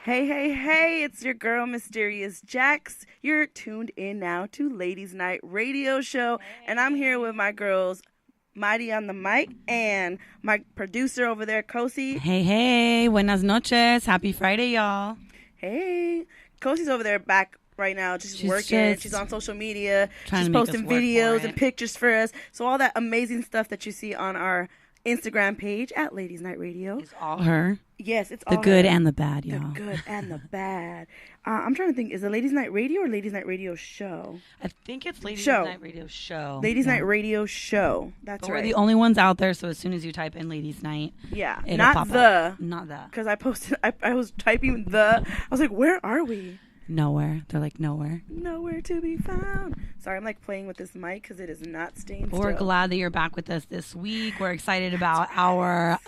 Hey, hey, hey, it's your girl, Mysterious Jax. You're tuned in now to Ladies Night Radio Show, and I'm here with my girls, Mighty on the mic, and my producer over there, Kosi. Hey, hey, buenas noches. Happy Friday, y'all. Hey, Kosi's over there back right now, just working. She's on social media. She's posting videos and pictures for us. So all that amazing stuff that you see on our Instagram page at Ladies Night Radio. It's all her. Yes, it's all the good her. And the bad, y'all. The good and the bad. I'm trying to think. Is it Ladies Night Radio or Ladies Night Radio Show? I think it's Ladies Night Radio Show. Ladies Night Radio Show. That's but right. We're the only ones out there, so as soon as you type in Ladies Night, it'll not pop the. up. Not the. Because I posted, I was typing the. I was like, where are we? Nowhere. They're like, nowhere. Nowhere to be found. Sorry, I'm like playing with this mic because it is not staying still. We're glad that you're back with us this week. We're excited about our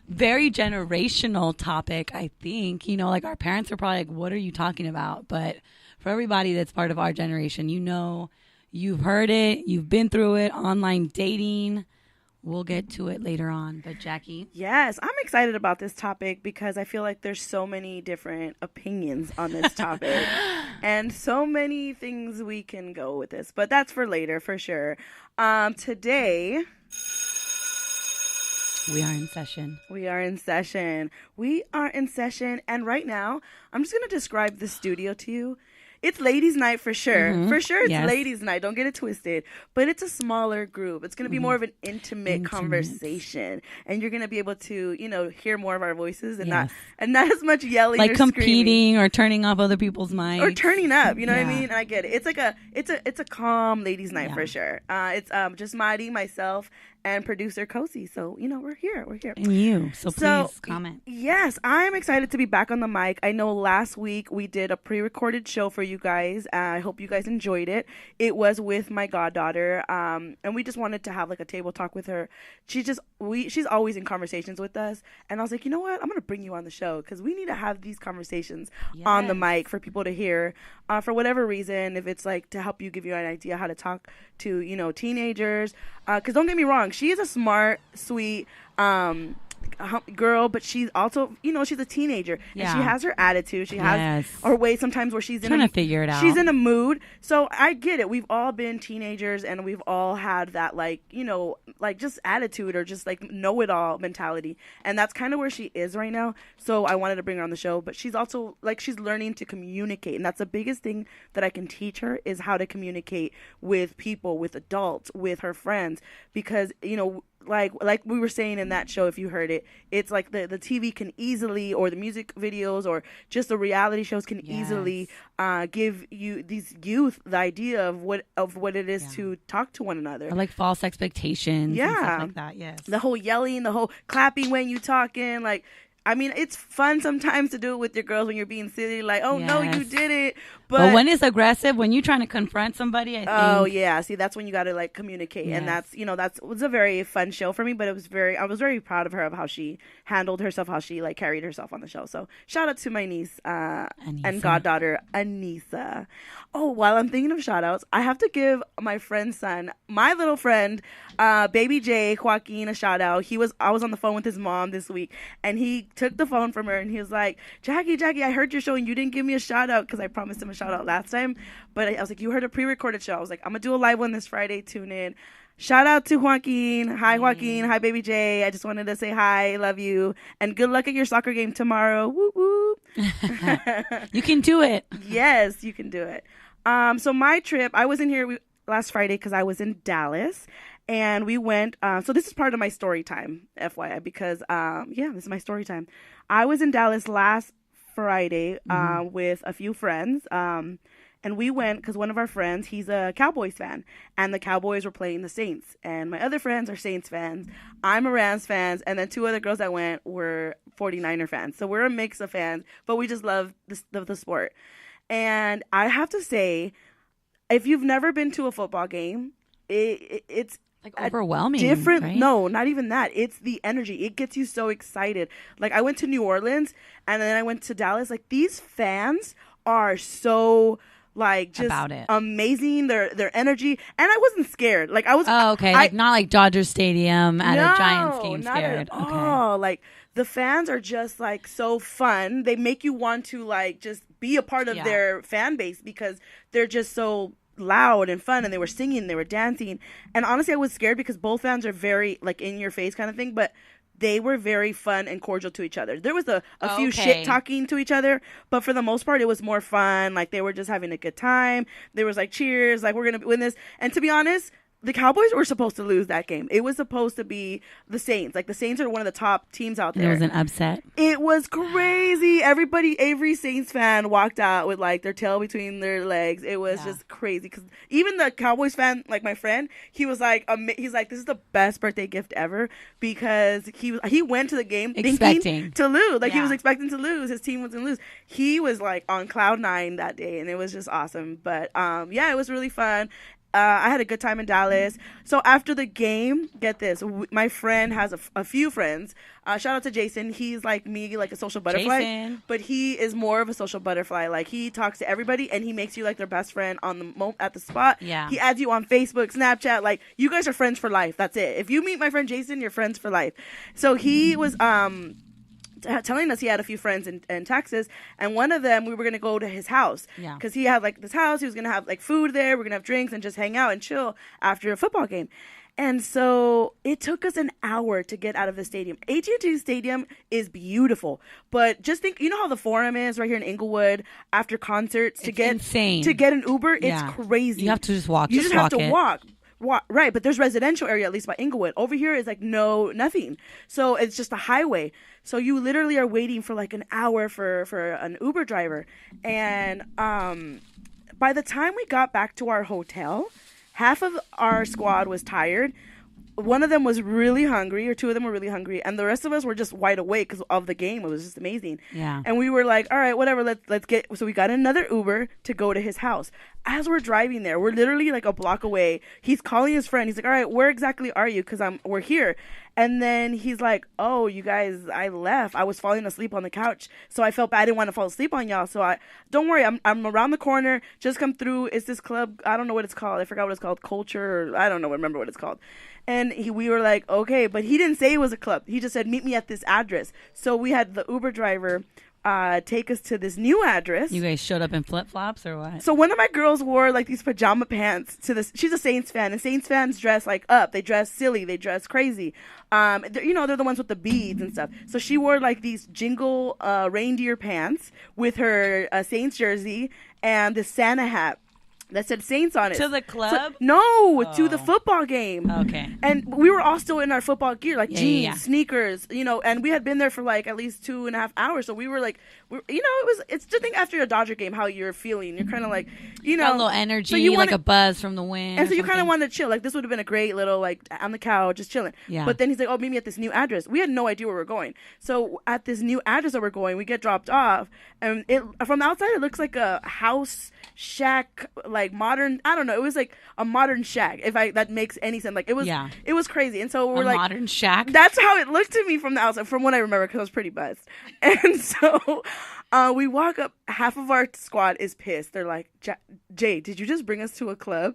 very generational topic, I think. You know, like our parents are probably like, what are you talking about? But for everybody that's part of our generation, you know, you've heard it, you've been through it, online dating. We'll get to it later on. But Jackie? Yes, I'm excited about this topic because I feel like there's so many different opinions on this topic and so many things we can go with this. But that's for later, for sure. Today... We are in session. We are in session. We are in session. And right now, I'm just going to describe the studio to you. It's ladies' night for sure. Mm-hmm. For sure, it's ladies' night. Don't get it twisted. But it's a smaller group. It's going to be more of an intimate conversation, and you're going to be able to, you know, hear more of our voices and not as much yelling, like or competing screaming. Or turning off other people's mics or turning up. You know what I mean? And I get it. It's like it's a calm ladies' night for sure. It's just Mighty, myself, and producer Kosi. So, you know, we're here. And you. So please comment. Yes, I'm excited to be back on the mic. I know last week we did a pre-recorded show for you guys. I hope you guys enjoyed it. It was with my goddaughter. And we just wanted to have like a table talk with her. She's always in conversations with us. And I was like, you know what? I'm going to bring you on the show because we need to have these conversations on the mic for people to hear for whatever reason. If it's like to help you, give you an idea how to talk to, you know, teenagers. Because don't get me wrong, she is a smart, sweet girl, but she's also, you know, she's a teenager and she has her attitude. She has her way sometimes where she's trying to figure it out. She's in a mood. So I get it. We've all been teenagers and we've all had that, like, you know, like just attitude or just like know-it-all mentality. And that's kind of where she is right now. So I wanted to bring her on the show, but she's also like, she's learning to communicate. And that's the biggest thing that I can teach her is how to communicate with people, with adults, with her friends, because, you know, like we were saying in that show, if you heard it, it's like the TV can easily, or the music videos or just the reality shows can easily give you these youth the idea of what it is to talk to one another. Or like false expectations and stuff like that, The whole yelling, the whole clapping when you talking, like, I mean, it's fun sometimes to do it with your girls when you're being silly, like, oh, no, you did it. But when it's aggressive, when you're trying to confront somebody, I think. Oh, yeah. See, that's when you got to, like, communicate. Yes. And that's, you know, it was a very fun show for me, but I was very proud of her, of how she handled herself, how she, like, carried herself on the show. So shout out to my niece and goddaughter, Anissa. Oh, while I'm thinking of shout outs, I have to give my friend's son, my little friend, Baby J, Joaquin, a shout out. I was on the phone with his mom this week, and he took the phone from her, and he was like, Jackie, I heard your show, and you didn't give me a shout out, because I promised him a shout out last time. But I was like, you heard a pre-recorded show. I was like, I'm going to do a live one this Friday. Tune in. Shout out to Joaquin. Hi, Joaquin. Hi, Baby J. I just wanted to say hi. Love you. And good luck at your soccer game tomorrow. Woo woo. You can do it. Yes, you can do it. So my trip, I was in here last Friday because I was in Dallas. And we went, so this is part of my story time, FYI, because, this is my story time. I was in Dallas last Friday with a few friends. And we went because one of our friends, he's a Cowboys fan, and the Cowboys were playing the Saints. And my other friends are Saints fans. I'm a Rams fan, and then two other girls that went were 49er fans. So we're a mix of fans, but we just love the sport. And I have to say, if you've never been to a football game, it's like overwhelming. Different. Right? No, not even that. It's the energy. It gets you so excited. Like, I went to New Orleans and then I went to Dallas. Like, these fans are so like just about it. Amazing. Their energy. And I wasn't scared. Like, I was. Oh, okay. Like, not like Dodger Stadium at a Giants game not scared. At all. Like, the fans are just like so fun. They make you want to like just be a part of their fan base because they're just so loud and fun, and they were singing, they were dancing. And honestly, I was scared because both fans are very like in your face kind of thing, but they were very fun and cordial to each other. There was a few shit talking to each other, but for the most part, it was more fun. Like, they were just having a good time. There was like cheers, like, we're gonna win this. And to be honest, the Cowboys were supposed to lose that game. It was supposed to be the Saints. Like, the Saints are one of the top teams out there. It was an upset. It was crazy. Every Saints fan walked out with like their tail between their legs. It was just crazy. Because even the Cowboys fan, like my friend, he was like, this is the best birthday gift ever, because he went to the game thinking to lose. Like, he was expecting to lose. His team was going to lose. He was like on cloud 9 that day, and it was just awesome. But it was really fun. I had a good time in Dallas. So after the game, get this, my friend has a few friends. Shout out to Jason. He's like me, like a social butterfly. But he is more of a social butterfly. Like, he talks to everybody, and he makes you like their best friend on the at the spot. Yeah. He adds you on Facebook, Snapchat. Like, you guys are friends for life. That's it. If you meet my friend Jason, you're friends for life. So he was telling us he had a few friends in Texas, and one of them, we were going to go to his house because he had like this house. He was going to have like food there. We're going to have drinks and just hang out and chill after a football game. And so it took us an hour to get out of the stadium. AT&T Stadium is beautiful, but just think, you know how the Forum is right here in Inglewood after concerts? It's insane. To get an Uber, it's crazy. You have to just walk. You just have to walk. Right, but there's residential area, at least by Inglewood. Over here is like nothing. So it's just a highway. So you literally are waiting for like an hour for an Uber driver. And by the time we got back to our hotel, half of our squad was tired. One of them was really hungry, or two of them were really hungry, and the rest of us were just wide awake because of the game. It was just amazing. Yeah. And we were like, all right, whatever, let's get. So we got another Uber to go to his house. As we're driving there, we're literally like a block away. He's calling his friend. He's like, all right, where exactly are you? Because we're here. And then he's like, oh, you guys, I left. I was falling asleep on the couch, so I felt bad. I didn't want to fall asleep on y'all. So don't worry, I'm around the corner. Just come through. It's this club. I don't know what it's called. I forgot what it's called. Culture. Or I don't know. Remember what it's called. And we were like, okay, but he didn't say it was a club. He just said, meet me at this address. So we had the Uber driver take us to this new address. You guys showed up in flip-flops or what? So one of my girls wore like these pajama pants to this. She's a Saints fan, and Saints fans dress like up. They dress silly. They dress crazy. They're the ones with the beads and stuff. So she wore like these jingle reindeer pants with her Saints jersey and this Santa hat that said Saints on it. To the club? To the football game. Okay. And we were all still in our football gear, like jeans, sneakers, and we had been there for like at least 2.5 hours. So we were like, it's just think after a Dodger game how you're feeling. You're kind of like, got a little energy, so like a buzz from the wind. And so you kind of wanted to chill. Like, this would have been a great little, like, on the couch, just chilling. Yeah. But then he's like, oh, meet me at this new address. We had no idea where we were going. So at this new address that we're going, we get dropped off. And from the outside, it looks like a house shack, like modern. I don't know. It was like a modern shack. That makes any sense. Like, it was crazy. And so we're like, modern shack. That's how it looked to me from the outside, from what I remember, because I was pretty buzzed. And so we walk up. Half of our squad is pissed. They're like, Jay, did you just bring us to a club?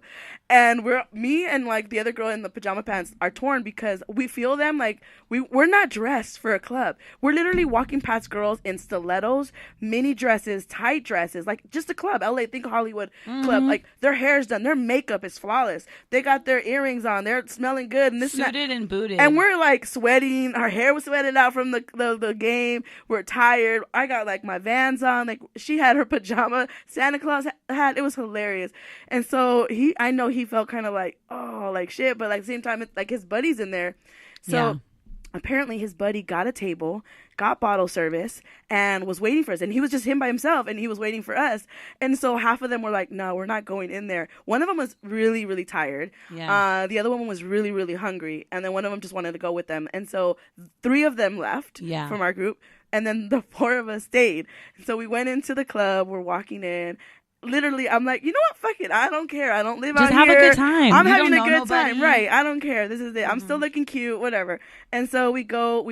And me and like the other girl in the pajama pants are torn because we feel them like we're not dressed for a club. We're literally walking past girls in stilettos, mini dresses, tight dresses, like just a club. LA, think Hollywood club. Like, their hair's done, their makeup is flawless. They got their earrings on, they're smelling good, and this suited and booted. And we're like sweating. Our hair was sweated out from the game. We're tired. I got like my Vans on. Like, she had her pajama Santa Claus hat. It was hilarious. And so I know he felt kind of like, oh, like shit, but like at the same time, like his buddy's in there. So apparently his buddy got a table, got bottle service, and was waiting for us. And he was just him by himself, and he was waiting for us. And so half of them were like, no, we're not going in there. One of them was really, really tired. Yeah. The other one was really, really hungry. And then one of them just wanted to go with them. And so 3 of them left from our group. and then the 4 of us stayed. So we went into the club. We're walking in. Literally, I'm like, you know what? Fuck it. I don't care. I don't live Just out here. have a good time. I'm You having a don't know good nobody. time. Right. I don't care. This is it. I'm still looking cute, whatever. And so we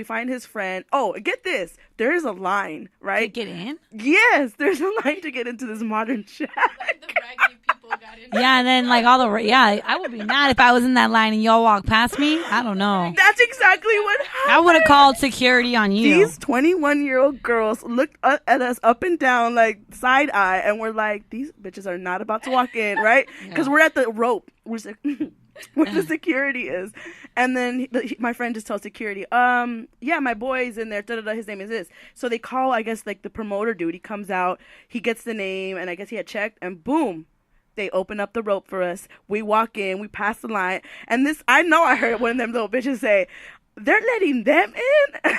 find his friend. Oh, get this. There is a line, right? To get in? Yes, there's a line to get into this modern shack. The raggedy people got in. Yeah, and then like all the I would be mad if I was in that line and y'all walked past me. I don't know. That's exactly what happened. I would have called security on you. These 21-year-old girls looked at us up and down like side eye, and we're like, these bitches are not about to walk in, right? Because we're at the rope. We're where the security is. And then my friend just tells security, yeah, my boy's in there. His name is this. So they call, I guess, like the promoter dude. He comes out, he gets the name, and I guess he had checked, and boom. They open up the rope for us. We walk in. We pass the line. And I know I heard one of them little bitches say, they're letting them in?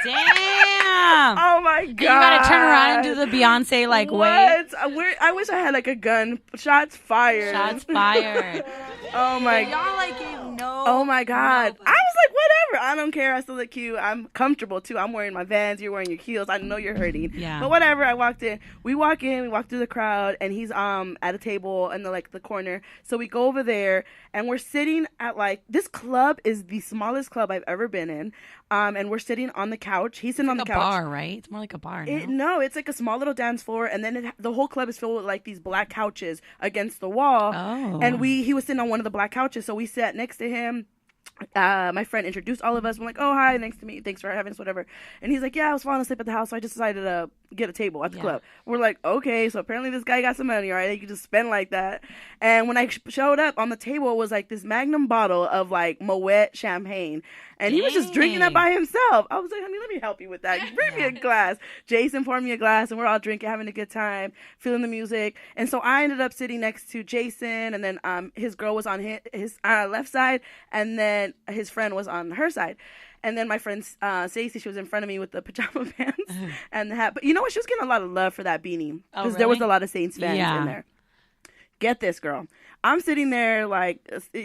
Damn. Oh, my God. And you got to turn around and do the Beyonce, like, wait. I wish I had, like, a gun. Shots fired. Shots fired. Oh, my. Y'all, like, gave no. Oh, my God. No. I was like, whatever. I don't care. I still look cute. I'm comfortable, too. I'm wearing my Vans. You're wearing your heels. I know you're hurting. Yeah. But whatever. I walked in. We walk through the crowd, and he's at a table in the corner. So we go over there, and we're sitting at, like, this club is the smallest club I've ever been in. And we're sitting on the couch. He's sitting on the couch. It's like a bar, right? It's more like a bar. No, it's like a small little dance floor, and then the whole club is filled with like these black couches against the wall. Oh. And he was sitting on one of the black couches, so we sat next to him. My friend introduced all of us. We're like, oh, hi, nice to meet you. Thanks for having us, whatever. And he's like, yeah, I was falling asleep at the house, so I just decided to get a table at the club. We're like, okay, so apparently this guy got some money, right? He could just spend like that. And when I showed up, on the table was like this Magnum bottle of like Moet champagne. And he was just drinking that by himself. I was like, honey, let me help you with that. Bring me a glass. Jason poured me a glass, and we're all drinking, having a good time, feeling the music. And so I ended up sitting next to Jason, and then his girl was on his left side, and then his friend was on her side. And then my friend Stacey, she was in front of me with the pajama pants and the hat. But you know what? She was getting a lot of love for that beanie. Because there was a lot of Saints fans in there. Get this, girl. I'm sitting there, like,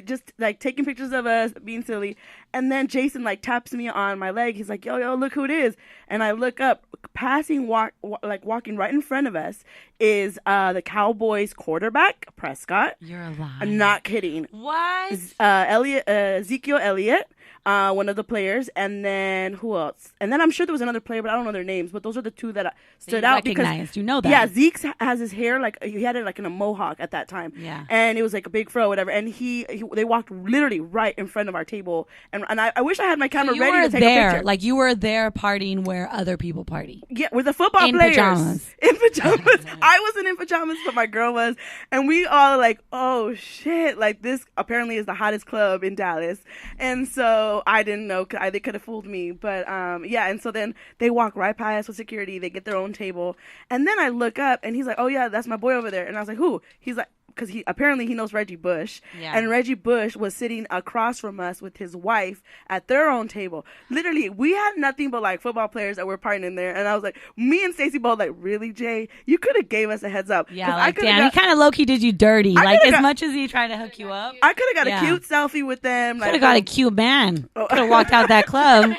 just, like, taking pictures of us, being silly. And then Jason, like, taps me on my leg. He's like, yo, look who it is. And I look up. Walking right in front of us is the Cowboys quarterback, Prescott. You're alive. I'm not kidding. What? Ezekiel Elliott. One of the players, and then who else? And then I'm sure there was another player, but I don't know their names. But those are the two that stood out because you know that. Yeah, Zeke has his hair like he had it like in a mohawk at that time. Yeah, and it was like a big fro, whatever. And they walked literally right in front of our table, and I wish I had my camera ready to take a picture. Like you were there partying where other people party. Yeah, with the football players pajamas. In pajamas. I wasn't in pajamas, but my girl was, and we all like, oh shit, like this apparently is the hottest club in Dallas, and so. I didn't know. They could have fooled me. But, yeah. And so then they walk right past with security. They get their own table. And then I look up, and he's like, oh, yeah, that's my boy over there. And I was like, who? He's like, because he knows Reggie Bush. Yeah. And Reggie Bush was sitting across from us with his wife at their own table. Literally, we had nothing but, like, football players that were partying in there. And I was like, me and Stacey both like, really, Jay? You could have gave us a heads up. Yeah, like, damn, he kind of low-key did you dirty. Like, as much as he tried to hook you up. I could have got a cute selfie with them. Could have got a cute man. Could have walked out that club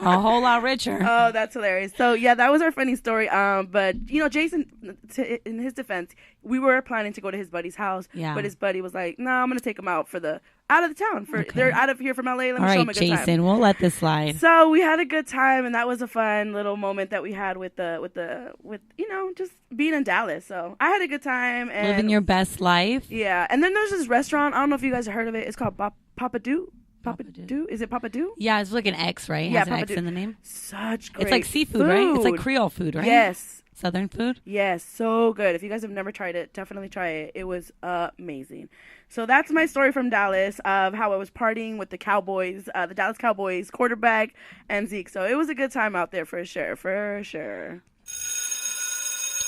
a whole lot richer. Oh, that's hilarious. So, yeah, that was our funny story. But, you know, Jason, in his defense, we were planning to go to his buddy's house, but his buddy was like, "No, I'm gonna take him out of the town. They're out of here from LA. Let me show them a good time." Jason, we'll let this slide. So we had a good time, and that was a fun little moment that we had with you know, just being in Dallas. So I had a good time and living your best life. Yeah, and then there's this restaurant. I don't know if you guys have heard of it. It's called Papadu. Papadu? Is it Papadu? Yeah, it's like an X, right? It has an X in the name. Such great. It's like seafood, right? It's like Creole food, right? Yes. Southern food? Yes, so good. If you guys have never tried it, definitely try it. It was amazing. So that's my story from Dallas of how I was partying with the Cowboys, the Dallas Cowboys quarterback and Zeke. So it was a good time out there for sure.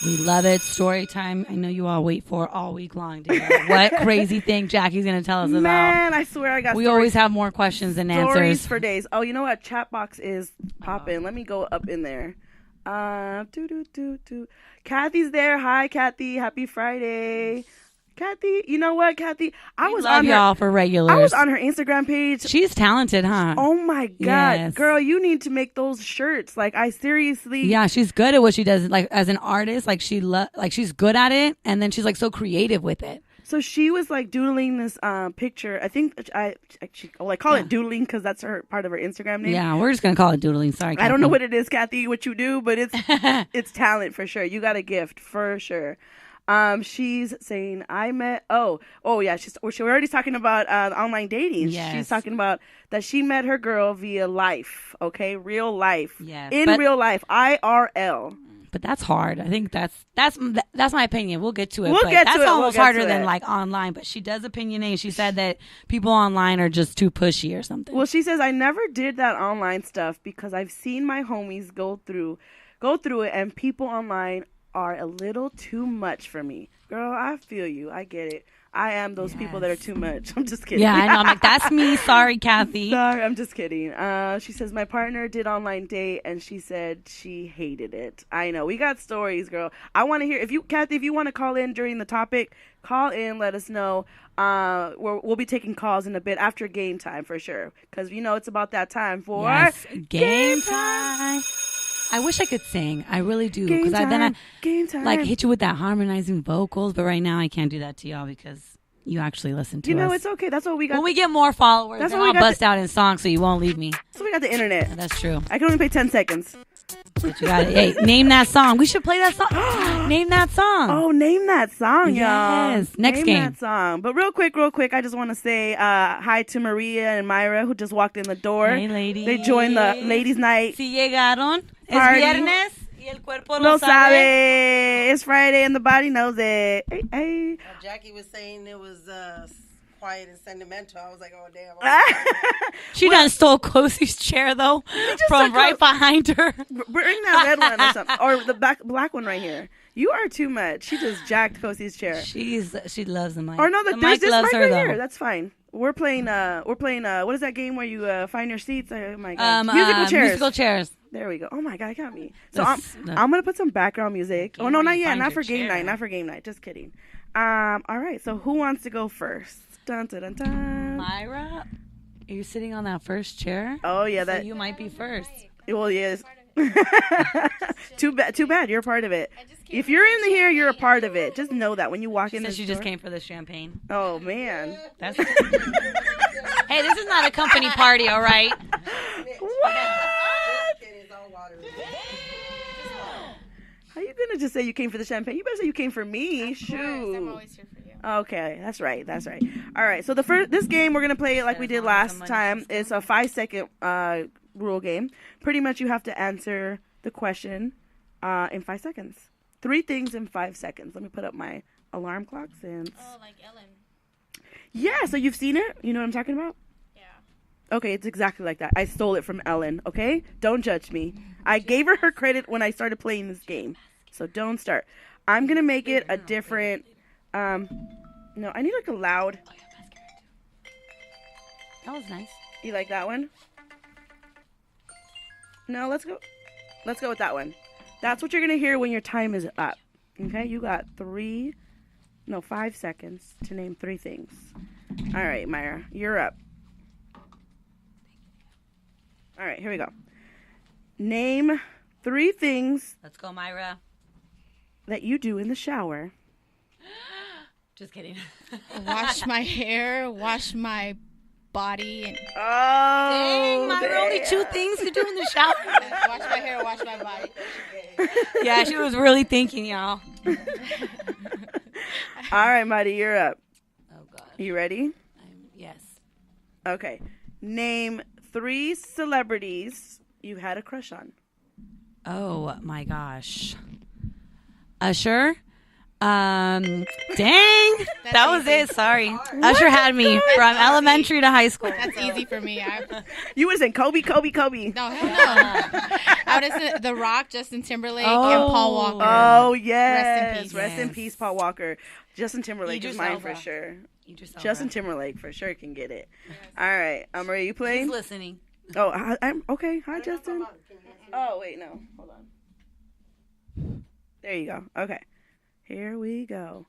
We love it. Story time. I know you all wait for all week long to hear what crazy thing Jackie's going to tell us about. Man, I swear I got We always have more questions than answers. Stories for days. Oh, you know what? Chat box is popping. Let me go up in there. Kathy's there. Hi, Kathy. Happy Friday. Kathy, you know what, Kathy? I was love on y'all for regulars. I was on her Instagram page. She's talented, huh? Oh my God, Yes. girl, you need to make those shirts. Like, I seriously. Yeah, she's good at what she does. Like as an artist, like she's good at it, and then she's like so creative with it. So she was like doodling this picture. I think I call it doodling because that's her part of her Instagram name. Yeah, we're just gonna call it doodling. Sorry, Kathy. I don't know what it is, Kathy, what you do, but it's talent for sure. You got a gift for sure. She's saying I met. Oh yeah. We're already talking about online dating. Yes. She's talking about that she met her girl via life. Okay, real life. Yes, in real life, IRL. But that's hard. I think that's my opinion. We'll get to it. We'll but get to that's it. almost We'll get harder to than it. like online. But she does opinionate. She said that people online are just too pushy or something. Well, she says I never did that online stuff because I've seen my homies go through it, and people online are a little too much for me. Girl, I feel you. I get it. I am those people that are too much. I'm just kidding. Yeah, I know. I'm like, that's me. Sorry, Kathy. Sorry, I'm just kidding. She says my partner did online date and she said she hated it. I know. We got stories, girl. I want to hear Kathy, if you want to call in during the topic, call in, let us know. We'll be taking calls in a bit after game time for sure. Because it's about that time for game time. I wish I could sing. I really do. Game time. Like hit you with that harmonizing vocals, but right now I can't do that to y'all because you actually listen to us. It's okay. That's what we got. When we get more followers, That's then what we I'll got bust out in songs so you won't leave me. So we got the internet. That's true. I can only play 10 seconds. But you got it. Hey, name that song. We should play that song. Name that song. Oh, name that song, y'all. Yes. Next name game. That song. But real quick, I just want to say hi to Maria and Myra who just walked in the door. Hey, ladies. They joined the ladies' night. Si llegaron. Party. Es viernes y el cuerpo Lo sabe. It's Friday and the body knows it. Hey. Jackie was saying it was quiet and sentimental. I was like, oh, damn. She done stole Kosie's chair, though, from right behind her. Bring that red one or something. Or the black one right here. You are too much. She just jacked Kosie's chair. She loves the mic. Or no, the there's mic this loves mic her, right though. here. That's fine. We're playing what is that game where you find your seats? Oh my god. Musical chairs. Musical chairs. There we go. Oh my god, it got me. So I'm gonna put some background music. Oh no, not yet. Not for game night. Not for game night. Just kidding. All right. So who wants to go first? Dun dun dun dun. Myra, are you sitting on that first chair? Oh yeah, so you might be first. Well, yes. Too bad. You're a part of it. If you're in here, you're a part of it. Just know that when you walk in the door. She just came for the champagne. Oh man. That's Hey, this is not a company party, all right? What? How you gonna just say you came for the champagne? You better say you came for me. Shoot. I'm always here for you. Okay, that's right. All right. So this game we're gonna play it like we did last time. It's a 5-second rule game. Pretty much you have to answer the question in 5 seconds. 3 things in 5 seconds. Let me put up my alarm clock since. Oh, like Ellen. Yeah. So you've seen it. You know what I'm talking about? Yeah. Okay, it's exactly like that. I stole it from Ellen. Okay, don't judge me. I gave her credit when I started playing this game. So don't start. I'm gonna make it a different. No, I need like a loud. That was nice. You like that one? No, let's go with that one. That's what you're gonna hear when your time is up. Okay, you got 5 seconds to name 3 things. All right, Myra, you're up. All right, here we go. Name 3 things. Let's go, Myra. That you do in the shower. Just kidding. Wash my hair, wash my body, and Oh, dang, Myra, only 2 things you do in the shower. wash my hair, wash my body. Yeah, she was really thinking, y'all. All right, Mighty, you're up. Oh, God. You ready? Yes. Okay. Name 3 celebrities you had a crush on. Oh, my gosh. Usher. Dang. That was it. Sorry. Usher had me from elementary to high school. That's easy for me. You would have said Kobe. No, hell no. I would have said The Rock, Justin Timberlake, and Paul Walker. Oh, yes. Rest in peace, Paul Walker. Justin Timberlake is mine for Elba. sure. Idris Elba. Justin Timberlake for sure can get it. All right. Maria, you playing? He's listening. Oh, I'm okay. Hi, Justin. Oh, wait, no. Hold on. There you go. Okay. Here we go.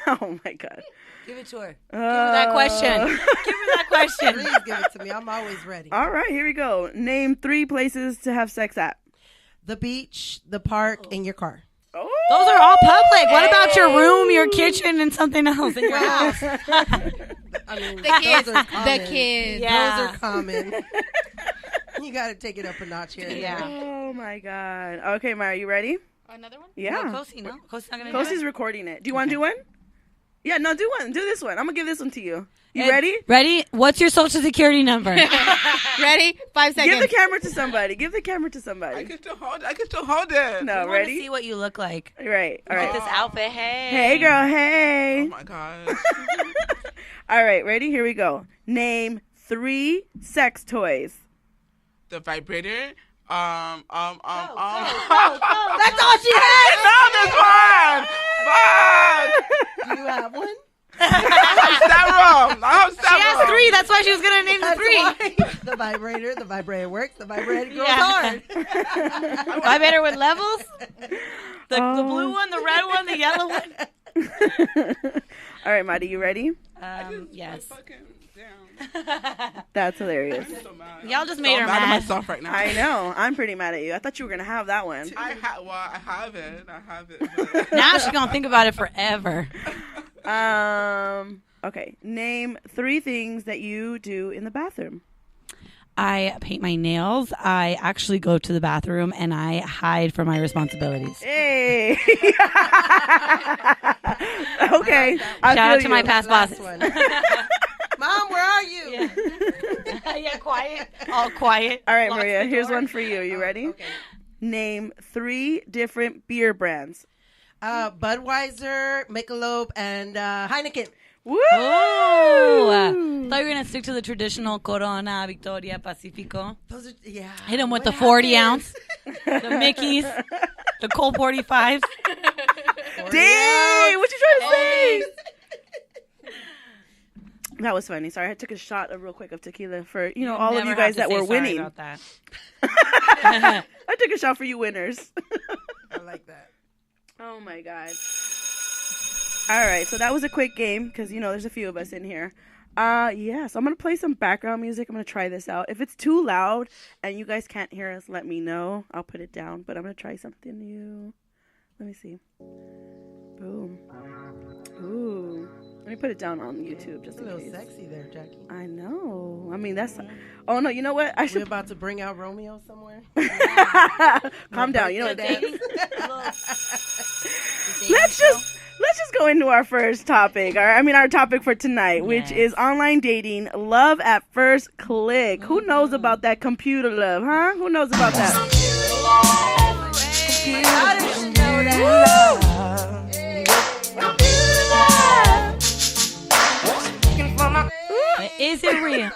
Oh my God. Give it to her. Give her that question. Give her that question. Please give it to me. I'm always ready. All right, here we go. Name 3 places to have sex at. The beach, the park, and your car. Oh. Those are all public. What about your room, your kitchen, and something else in your house? I mean, The kids. those are common. The kids. Yeah. Those are common. You got to take it up a notch here. Yeah. Oh my God. Okay, Mara, you ready? Another one? Yeah. No, Kosi, no? Kosi's not going to do Kosi's it? recording it. Do you want to do one? Yeah, no, do one. Do this one. I'm going to give this one to you. You Ed, ready? Ready? What's your social security number? Ready? 5 seconds. Give the camera to somebody. Give the camera to I somebody. can still hold it. No, I want to ready? see what you look like. Right. All Look at right. this outfit. Hey. Hey, girl. Oh Hey. my god. All right. Ready? Here we go. Name 3 sex toys. The vibrator. That's all she has. No, this one. Fuck. Do you have one? I have several. She has 3. That's why she was going to name the That's 3. why. The vibrator works. The vibrator goes Yeah. hard. Vibrator with levels? The blue one, the red one, the yellow one? All right, Madi, you ready? Yes. Fucking damn. That's hilarious. I'm so mad. Y'all just I'm made so her mad at mad. myself right now. I know. I'm pretty mad at you. I thought you were going to have that one. I have it. But Now she's going to think about it forever. Okay. Name 3 things that you do in the bathroom. I paint my nails. I actually go to the bathroom and I hide from my responsibilities. Hey. Okay. Shout out to my past Last bosses. one. Mom, where are you? Yeah, quiet. All quiet. All right, Lock Maria. the Here's door. one for you. You ready? Okay. Name 3 different beer brands. Budweiser, Michelob, and Heineken. Woo! Oh, I thought you were going to stick to the traditional Corona, Victoria, Pacifico. Those are, yeah. Hit them with What the 40 happened? ounce, the Mickeys, the Colt 45. Dang! What you trying to say? That was funny. Sorry, I took a shot of real quick of tequila for all of you guys that were winning. About that. I took a shot for you winners. I like that. Oh my God. All right, so that was a quick game because there's a few of us in here. Yeah, so I'm gonna play some background music. I'm gonna try this out. If it's too loud and you guys can't hear us, let me know. I'll put it down. But I'm gonna try something new. Let me see. Boom. Ooh. Let me put it down on YouTube just It's a in little case. sexy there, Jackie. I know. I mean, that's. Oh no, you know what? I We're should. about to bring out Romeo somewhere. Calm down. You know what? Dating? Let's just go into our first topic. Our topic for tonight, which Yes. is online dating, love at first click. Who knows about that computer love, huh? Who knows about that? Is it real?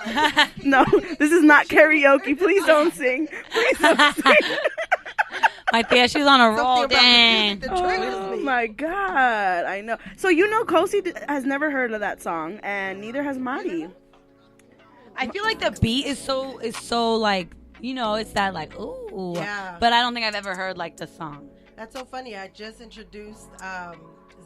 No, this is not karaoke. Please don't sing. Please don't sing. My tia, she's on a roll. Something about the Dang. music that triggers Oh me. my God, I know. So Kosi has never heard of that song, and neither has Madi. I feel like the beat is so like, it's that like, ooh. Yeah. But I don't think I've ever heard like the song. That's so funny. I just introduced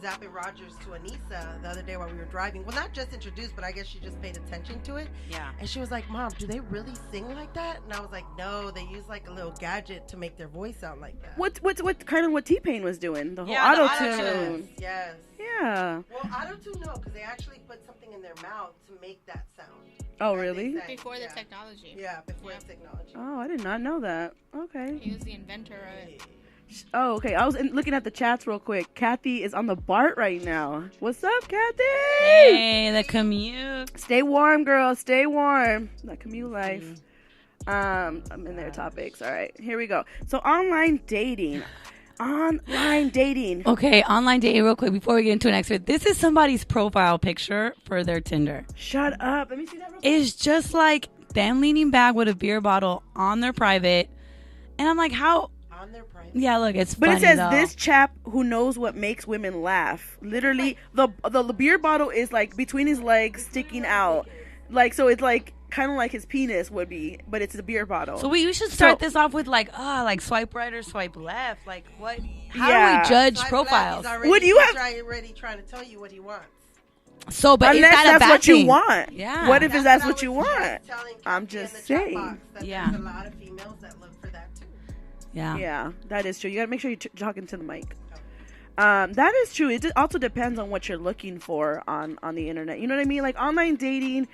Zappy Rogers to Anissa the other day while we were driving. Well, not just introduced, but I guess she just paid attention to it. Yeah. And she was like, Mom, do they really sing like that? And I was like, no, they use like a little gadget to make their voice sound like that. What T-Pain was doing? The whole Yeah, the auto-tune. Yes. Yeah. Well, auto-tune, no, because they actually put something in their mouth to make that sound. Oh, That really? they sang. Before the Yeah. technology. Yeah, before the technology. Oh, I did not know that. Okay. He was the inventor of it. Oh, okay. I was looking at the chats real quick. Kathy is on the BART right now. What's up, Kathy? Hey, the commute. Stay warm, girl. Stay warm. That commute life. I'm in their topics. All right, here we go. So online dating. Online dating. Okay, online dating real quick before we get into an expert. This is somebody's profile picture for their Tinder. Shut up. Let me see that real quick. It's just like them leaning back with a beer bottle on their private. And I'm like, how? On their private. Yeah, look, it's But funny it says though. this chap who knows what makes women laugh. Literally, the beer bottle is like between his legs, sticking out. Like, so it's like kind of like his penis would be, but it's a beer bottle. So we should start this off with like swipe right or swipe left. Like what? How do we judge profiles? Would you have already trying to tell you what he wants? So, but unless is that that's what thing? You want. Yeah. What if that's what you want? I'm just saying. There's a lot of females that look for that too. Yeah. Yeah, that is true. You gotta make sure you're talking to the mic. That is true. It also depends on what you're looking for on the internet. You know what I mean? Like online dating.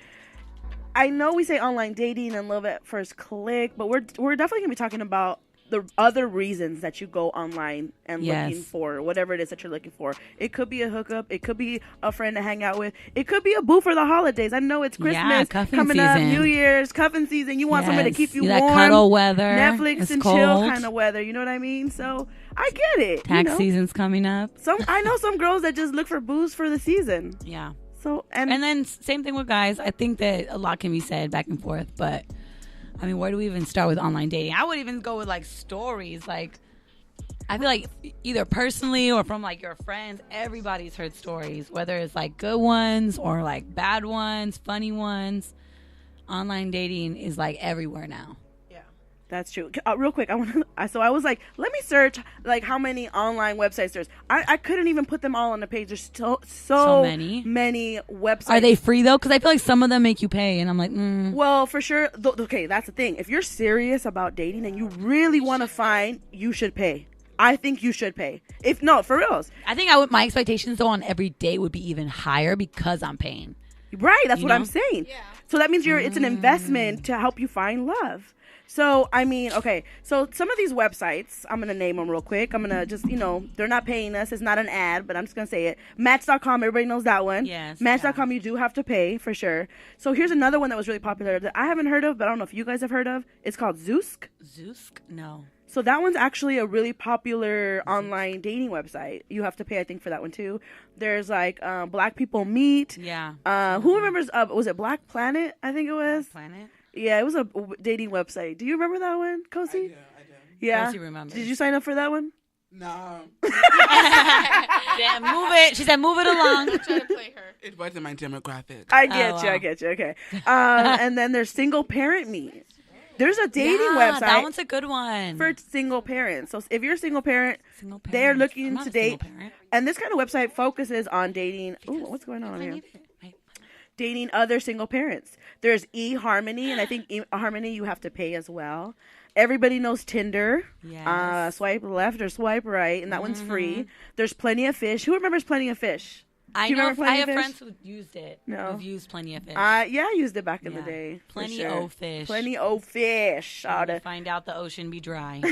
I know we say online dating and love at first click, but we're definitely gonna be talking about the other reasons that you go online and looking for whatever it is that you're looking for. It could be a hookup. It could be a friend to hang out with. It could be a boo for the holidays. I know it's Christmas coming up, New Year's, cuffing season. You want somebody to keep you warm. Cuddle weather. Netflix it's and cold. chill kind of weather. You know what I mean? So I get it. Tax season's coming up. I know some girls that just look for booze for the season. Yeah. So and then same thing with guys. I think that a lot can be said back and forth, but I mean, where do we even start with online dating? I would even go with like stories. Like, I feel like either personally or from like your friends, everybody's heard stories, whether it's like good ones or like bad ones, funny ones. Online dating is like everywhere now. That's true. Real quick, I was like, let me search like how many online websites there's. I couldn't even put them all on the page. There's so many websites. Are they free though? Because I feel like some of them make you pay, and I'm like, Well, for sure. Okay, that's the thing. If you're serious about dating and you really want to find, you should pay. I think you should pay. If no, for reals. I think my expectations though on every date would be even higher because I'm paying. Right. That's what I'm saying. Yeah. So that means it's an investment to help you find love. So, I mean, okay, so some of these websites, I'm going to name them real quick. I'm going to just, they're not paying us. It's not an ad, but I'm just going to say it. Match.com, everybody knows that one. Yes. Match.com, you do have to pay, for sure. So here's another one that was really popular that I haven't heard of, but I don't know if you guys have heard of. It's called Zoosk. Zoosk? No. So that one's actually a really popular online dating website. You have to pay, I think, for that one, too. There's, like, Black People Meet. Yeah. Who remembers, was it Black Planet, I think it was? Black Planet? Yeah, it was a dating website. Do you remember that one, Kosi? I do. Yeah. Kosi remembers. Did you sign up for that one? No. Damn, move it. She said, move it along. I'm trying to play her. It wasn't my demographic. I get you. Okay. And then there's Single Parent Meet. There's a dating website. That one's a good one. For single parents. So if you're a single parent, they're looking to date. And this kind of website focuses on dating. Ooh, what's going on here? Dating other single parents. There's eHarmony, and I think eHarmony you have to pay as well. Everybody knows Tinder. Yes. Swipe left or swipe right, and that one's free. There's Plenty of Fish. Who remembers Plenty of Fish? I know. I have friends who used it. No. Who've used Plenty of Fish. Yeah, I used it back in the day. Plenty of fish. Plenty of fish. Find out the ocean be dry.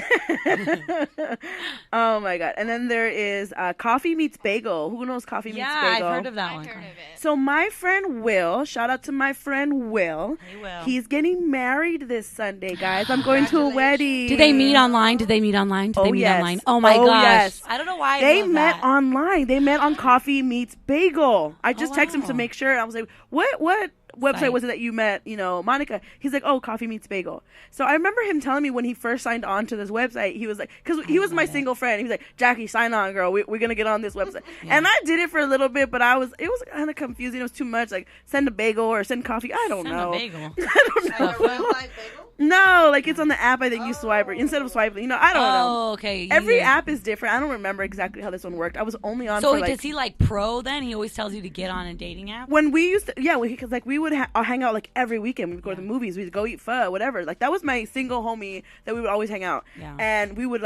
Oh my god! And then there is Coffee Meets Bagel. Who knows Coffee Meets Bagel? Yeah, I've heard of that one. I've heard of it. So my friend Will, shout out to my friend Will. Hey, Will. He's getting married this Sunday, guys. I'm going to a wedding. Did they meet online? Yes. Oh my gosh! Yes. I don't know why They met online. They met on Coffee Meets Bagel. I just texted him to make sure. I was like, what website was it that you met, Monica? He's like, oh, Coffee Meets Bagel. So I remember him telling me when he first signed on to this website, he was like, because he was my single friend. He was like, Jackie, sign on, girl. We're going to get on this website. And I did it for a little bit, but it was kind of confusing. It was too much. Like, send a bagel or send coffee. I don't know. Send a bagel. I don't know. Like a real life bagel? No, like it's on the app. I think you swipe instead of swiping. I don't know. Oh, okay. Every app is different. I don't remember exactly how this one worked. I was only on. So for, does he like pro then? He always tells you to get on a dating app. When we used to, because like we would hang out like every weekend. We would go to the movies. We'd go eat pho, whatever. Like that was my single homie that we would always hang out. Yeah. And we would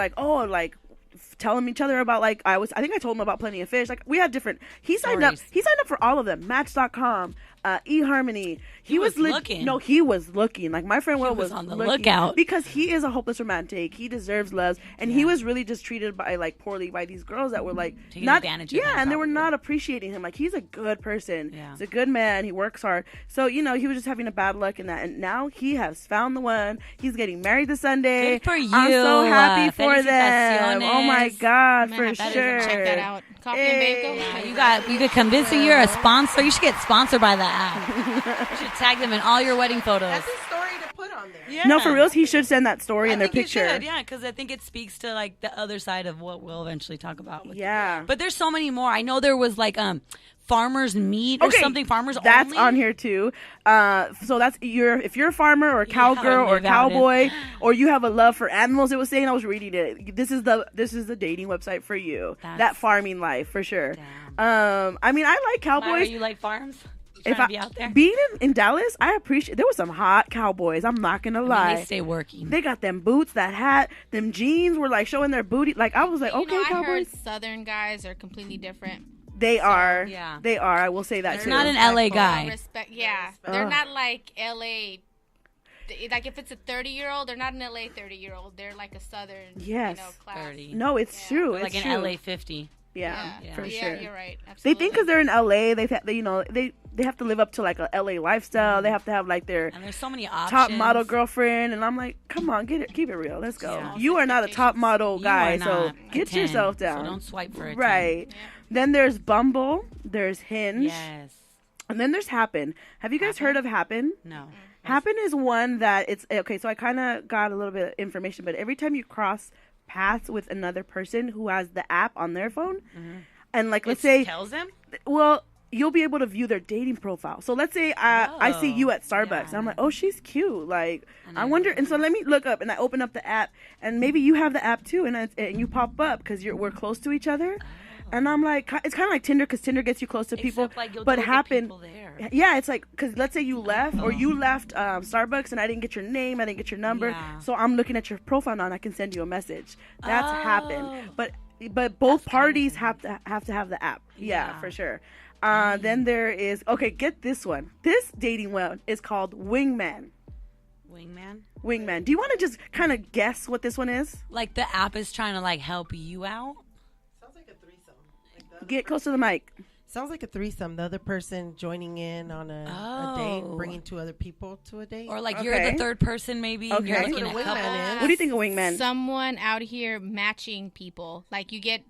telling each other about I think I told him about Plenty of Fish. Like we had different. He signed up for all of them. Match.com. eHarmony. He was looking. No, he was looking. Like my friend Will was on the looking lookout because he is a hopeless romantic. He deserves love, and he was really just treated poorly by these girls that were taking not advantage of him. Yeah, and they were not appreciating him. Like he's a good person. Yeah. He's a good man. He works hard. So he was just having a bad luck in that, and now he has found the one. He's getting married this Sunday. Good for you. I'm so happy for them. Oh my god, for Check sure. that out. Coffee and bagel. Yeah, you could convince them you're a sponsor. You should get sponsored by that app. You should tag them in all your wedding photos. That's a story to put on there. Yeah. No, for reals, he should send that story in their I think picture. you should, yeah, because I think it speaks to like the other side of what we'll eventually talk about. Yeah. But there's so many more. I know there was like farmers meat or something. Farmers that's only. on here too. So that's if you're a farmer or a cowgirl or a live out cowboy or you have a love for animals. It was saying, I was reading it. This is the dating website for you. That farming life for sure. Damn. I mean, I like Myra, cowboys. you like farms? If I be out there? Being in Dallas, I appreciate. There was some hot cowboys. I'm not gonna lie. They stay working. They got them boots, that hat, them jeans were like showing their booty. Like I was like, You okay, know, I cowboys. heard Southern guys are completely different. They are. yeah. They are. I will say that It's too. not an LA guy. Respect, yeah. They're not like LA. Like if it's a 30-year-old, they're not an LA 30-year-old. They're like a Southern, Yes. class. 30. No, it's true. They're It's like true. an LA 50. Yeah, for Yeah, sure. you're right. They Absolutely. think because they're in LA, they have to live up to like a LA lifestyle. They have to have like their And there's so many options. top model girlfriend, and I'm like, come on, keep it real. Let's go. Yeah. You are not a top model You guy, are so not a get 10, yourself down. So don't swipe for a 10. Right. Then there's Bumble. There's Hinge. Yes. And then there's Happen. Have you guys heard of Happen? No. Happen is one that it's okay. So I kind of got a little bit of information, but every time you cross paths with another person who has the app on their phone, and like let's say, tells them. well, you'll be able to view their dating profile. So let's say I see you at Starbucks, and I'm like, oh, she's cute. Like I wonder, and so let me look up, and I open up the app, and maybe you have the app too, and you pop up because we're close to each other. And I'm like, it's kind of like Tinder because Tinder gets you close to people. Like you'll but look at Happen, people there. yeah, it's like because let's say you left or you left Starbucks and I didn't get your name, I didn't get your number, Yeah. so I'm looking at your profile now and I can send you a message. That's Oh. Happen, but both parties have to have the app. Yeah, for sure. Then there is get this one. This dating one is called Wingman. Wingman. Do you want to just kind of guess what this one is? Like the app is trying to like help you out. Sounds like a threesome. Get close to the mic. Sounds like a threesome. The other person joining in on a date, bringing two other people to a date. Or like you're the third person maybe. And you're Okay. looking That's at what a wingman couples. is. What do you think of Wingman? Someone out here matching people. Like you get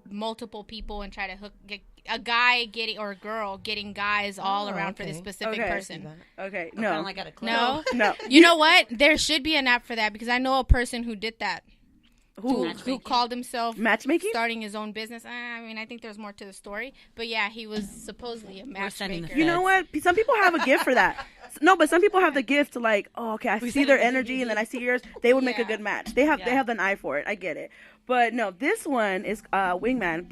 multiple people and try to get a guy getting or a girl getting guys all around for this specific Okay. person. Okay, Kinda no, like at a club. No. no. You know what? There should be an app for that because I know a person who did that. Who called himself Matchmaking? starting his own business. I mean, I think there's more to the story, but yeah, he was supposedly a sending the matchmaker. You know what? Some people have a gift for that. No, but some people have the gift to like, oh, okay, I see their energy and then I see yours. They would make a good match. They have an eye for it. I get it. But no, this one is Wingman.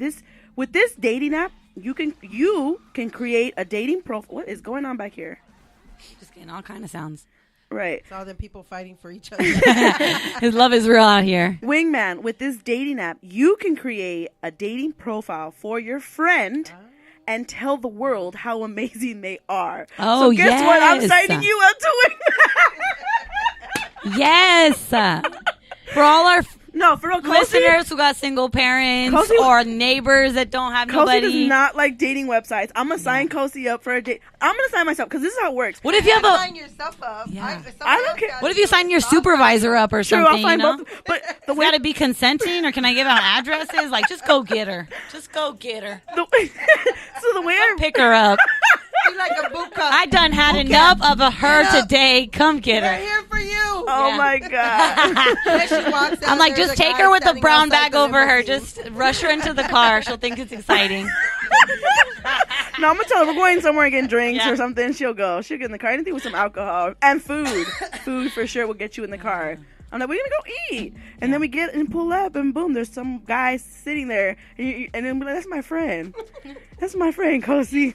With this dating app, you can create a dating profile. What is going on back here? Just getting all kind of sounds. Right. Saw them people fighting for each other. His love is real out here. Wingman, with this dating app, you can create a dating profile for your friend and tell the world how amazing they are. Oh, so guess what? I'm yes. signing you up to Wingman. Yes. For all our No, for real, Kosi, listeners who got single parents Kosi- or neighbors that don't have Kosi nobody. does not like dating websites. I'm going to sign Kosi up for a date. I'm going to sign myself because this is how it works. What if you have a Sign yourself up. Yeah. I don't care. What if you sign your supervisor up or True, something? I'll find you know? both. But the It's way, got to be consenting, or can I give out addresses? Like, just go get her. Just go get her. so the way I Pick her up. Be like a buka. I done had enough of her today. Come get We're her. here for you. Oh Yeah. my god. Then she walks out, I'm like, there's just a take guy her with a standing brown outside bag the over her. limousine. Just rush her into the car. She'll think it's exciting. No, I'm gonna tell her we're going somewhere and getting drinks Yeah. or something. She'll get in the car. Anything with some alcohol and food. Food for sure will get you in the car. I'm like, we're gonna go eat, and then we get and pull up, and boom, there's some guy sitting there, and then we're like, that's my friend. That's my friend, Kosi.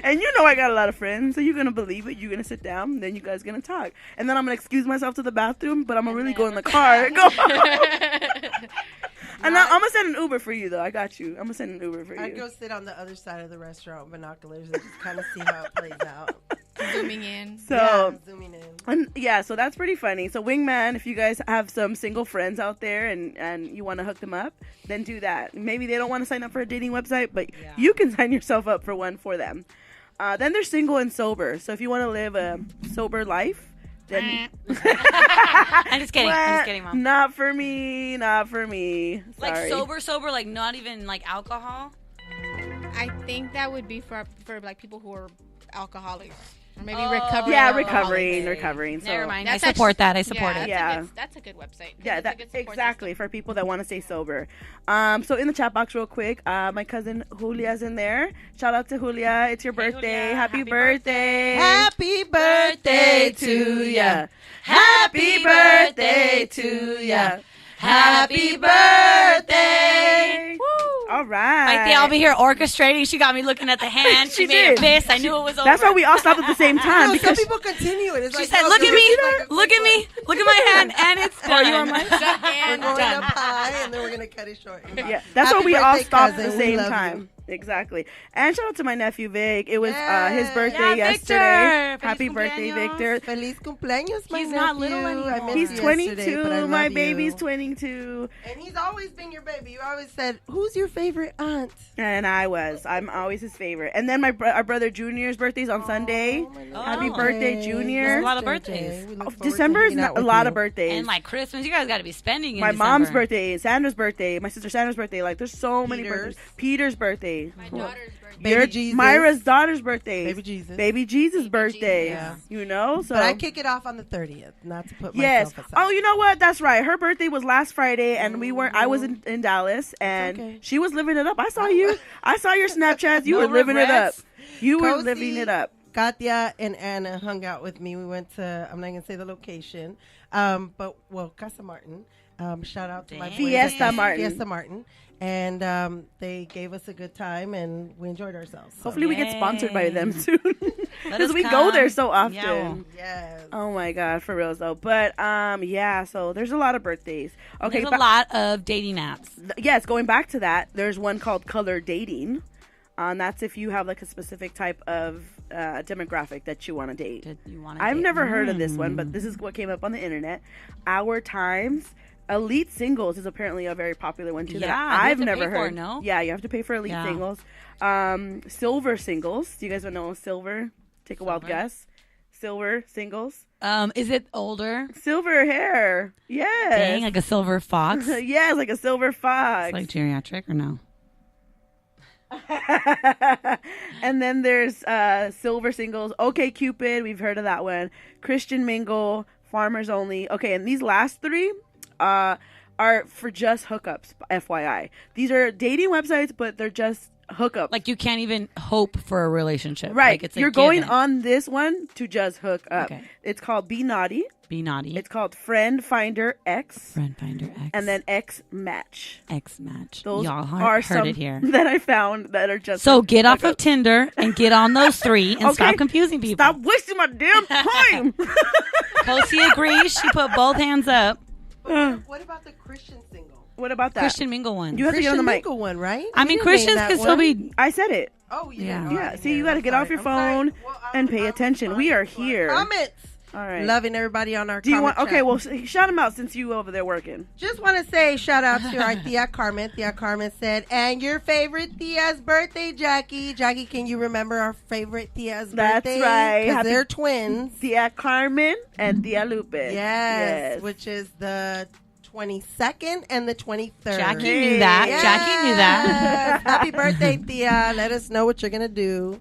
And you know I got a lot of friends, so you're gonna believe it. You're gonna sit down, and then you guys gonna talk, and then I'm gonna excuse myself to the bathroom, but I'm gonna really go in the car and go. And I'm gonna send an Uber for you, though. I got you. I'm gonna send an Uber for I'd you. go sit on the other side of the restaurant with binoculars and just kind of see how it plays out. Zooming in. So. Yeah, zooming in. And yeah, so that's pretty funny. So Wingman, if you guys have some single friends out there and you want to hook them up, then do that. Maybe they don't want to sign up for a dating website, but you can sign yourself up for one for them. Then there's single and sober. So if you want to live a sober life, then I'm just kidding. I'm just kidding, Mom. Not for me. Not for me. Like Sorry. sober, like not even like alcohol. I think that would be for like people who are alcoholics. Or maybe recovering. Yeah, alcoholics. recovering. So Never mind. That's I support that. I support it. Yeah. That's a good website. Yeah, That's a good support exactly system. for people that want to stay sober. So in the chat box, real quick, my cousin Julia's in there. Shout out to Julia. It's your birthday. Julia. Happy Happy birthday. Happy birthday to ya. Happy birthday to ya. Happy birthday. All right. Like they all be here orchestrating. She got me looking at the hand. She She made did. a fist. I knew it was over. That's why we all stopped at the same time. No, some because people continue it. It's She like, said, no, "Look so at this me, is like a look quick at me, look at my hand, and it's done." Are you on mic? We're And going done. up high, and then we're gonna cut it short. Yeah, that's Happy why we all birthday, stopped at the cousin. We same love time. you. Exactly. And shout out to my nephew Vic. It was his Yes. birthday Yeah, yesterday. Victor. Happy Feliz birthday, cumpleaños. Victor. Feliz cumpleaños, my He's nephew. not little anymore. I missed He's you yesterday, but I 22. love My you. baby's 22. And he's always been your baby. You always said, "Who's your favorite aunt?" And I'm always his favorite. And then our brother Junior's birthday's on Sunday. Oh, my little Happy Oh. birthday, Junior. There's a lot of Yesterday. birthdays. We look forward to December is hanging out a with lot you. of birthdays. And like Christmas, you guys got to be spending in my December. mom's birthday, Sandra's birthday, my sister Sandra's birthday. Like, there's so many Peter's. birthdays. Peter's birthday. My daughter's birthday. Baby Jesus. Myra's daughter's birthday. Baby Jesus. Baby Jesus' birthday. Yeah. You know? So But I kick it off on the 30th, not to put yes. myself aside. Oh, you know what? That's right. Her birthday was last Friday, and we weren't. I was in Dallas, and okay. she was living it up. I saw you. I saw your Snapchats. You No were living it up. regrets. You were Cozy, living it up. Katya and Anna hung out with me. We went to, I'm not going to say the location, Casa Martin. Shout out to my Dang. boys Fiesta at Martin. Fiesta Martin. And they gave us a good time, and we enjoyed ourselves. So. Hopefully, we get sponsored by them Yay. soon, Let because us we go come. there so often. Yeah, well. Yes. Oh my god, for real though. But yeah. So there's a lot of birthdays. Okay, There's a lot of dating apps. yes, going back to that, there's one called Color Dating. And that's if you have like a specific type of demographic that you want to date. Did you want I've never heard of this one, but this is what came up on the internet. Our Times. Elite Singles is apparently a very popular one too. Yeah, that you I've have to never pay for heard. it, no? Yeah, you have to pay for Elite Yeah. Singles. Silver Singles. Do you guys know Silver? Take a wild Silver? guess. Silver Singles. Is it older? Silver hair. Yes. Dang, like a silver fox. yes, like a silver fox. It's like geriatric or no? And then there's Silver Singles, OK Cupid, we've heard of that one. Christian Mingle, Farmers Only. Okay, and these last three are for just hookups, FYI. These are dating websites, but they're just hookups. Like you can't even hope for a relationship. right, Like it's a you're going given. on this one to just hook up. Okay. It's called Be Naughty. Be naughty. It's called Friend Finder X. Friend Finder X. And then X Match. X Match. Those Y'all are heard some it here. that I found that are just So get off hookups. of Tinder and get on those three and Okay. stop confusing people. Stop wasting my damn time. Kosi agrees. She put both hands up. What about the Christian single? What about that? Christian Mingle one. You have to get on Christian the mic. Mingle one, right? I We mean, didn't Christians name that can still one. be. I said it. Oh, yeah. Yeah. Oh, I Yeah, didn't see, hear you it. got to I'm get sorry. off your I'm sorry. phone Well, and pay I'm attention. We are here. Comments. All right. Loving everybody on our Do you want? comment Okay, chat. well, shout them out since you over there working. Just want to say shout out to our Tia Carmen. Tia Carmen said, and your favorite Tia's birthday, Jackie. Jackie, can you remember our favorite Tia's That's birthday? right. Because Happy- they're twins. Tia Carmen and Tia Lupe. Yes, which is the 22nd and the 23rd. Jackie knew that. Yes. Jackie knew that. Happy birthday, Tia. Let us know what you're going to do.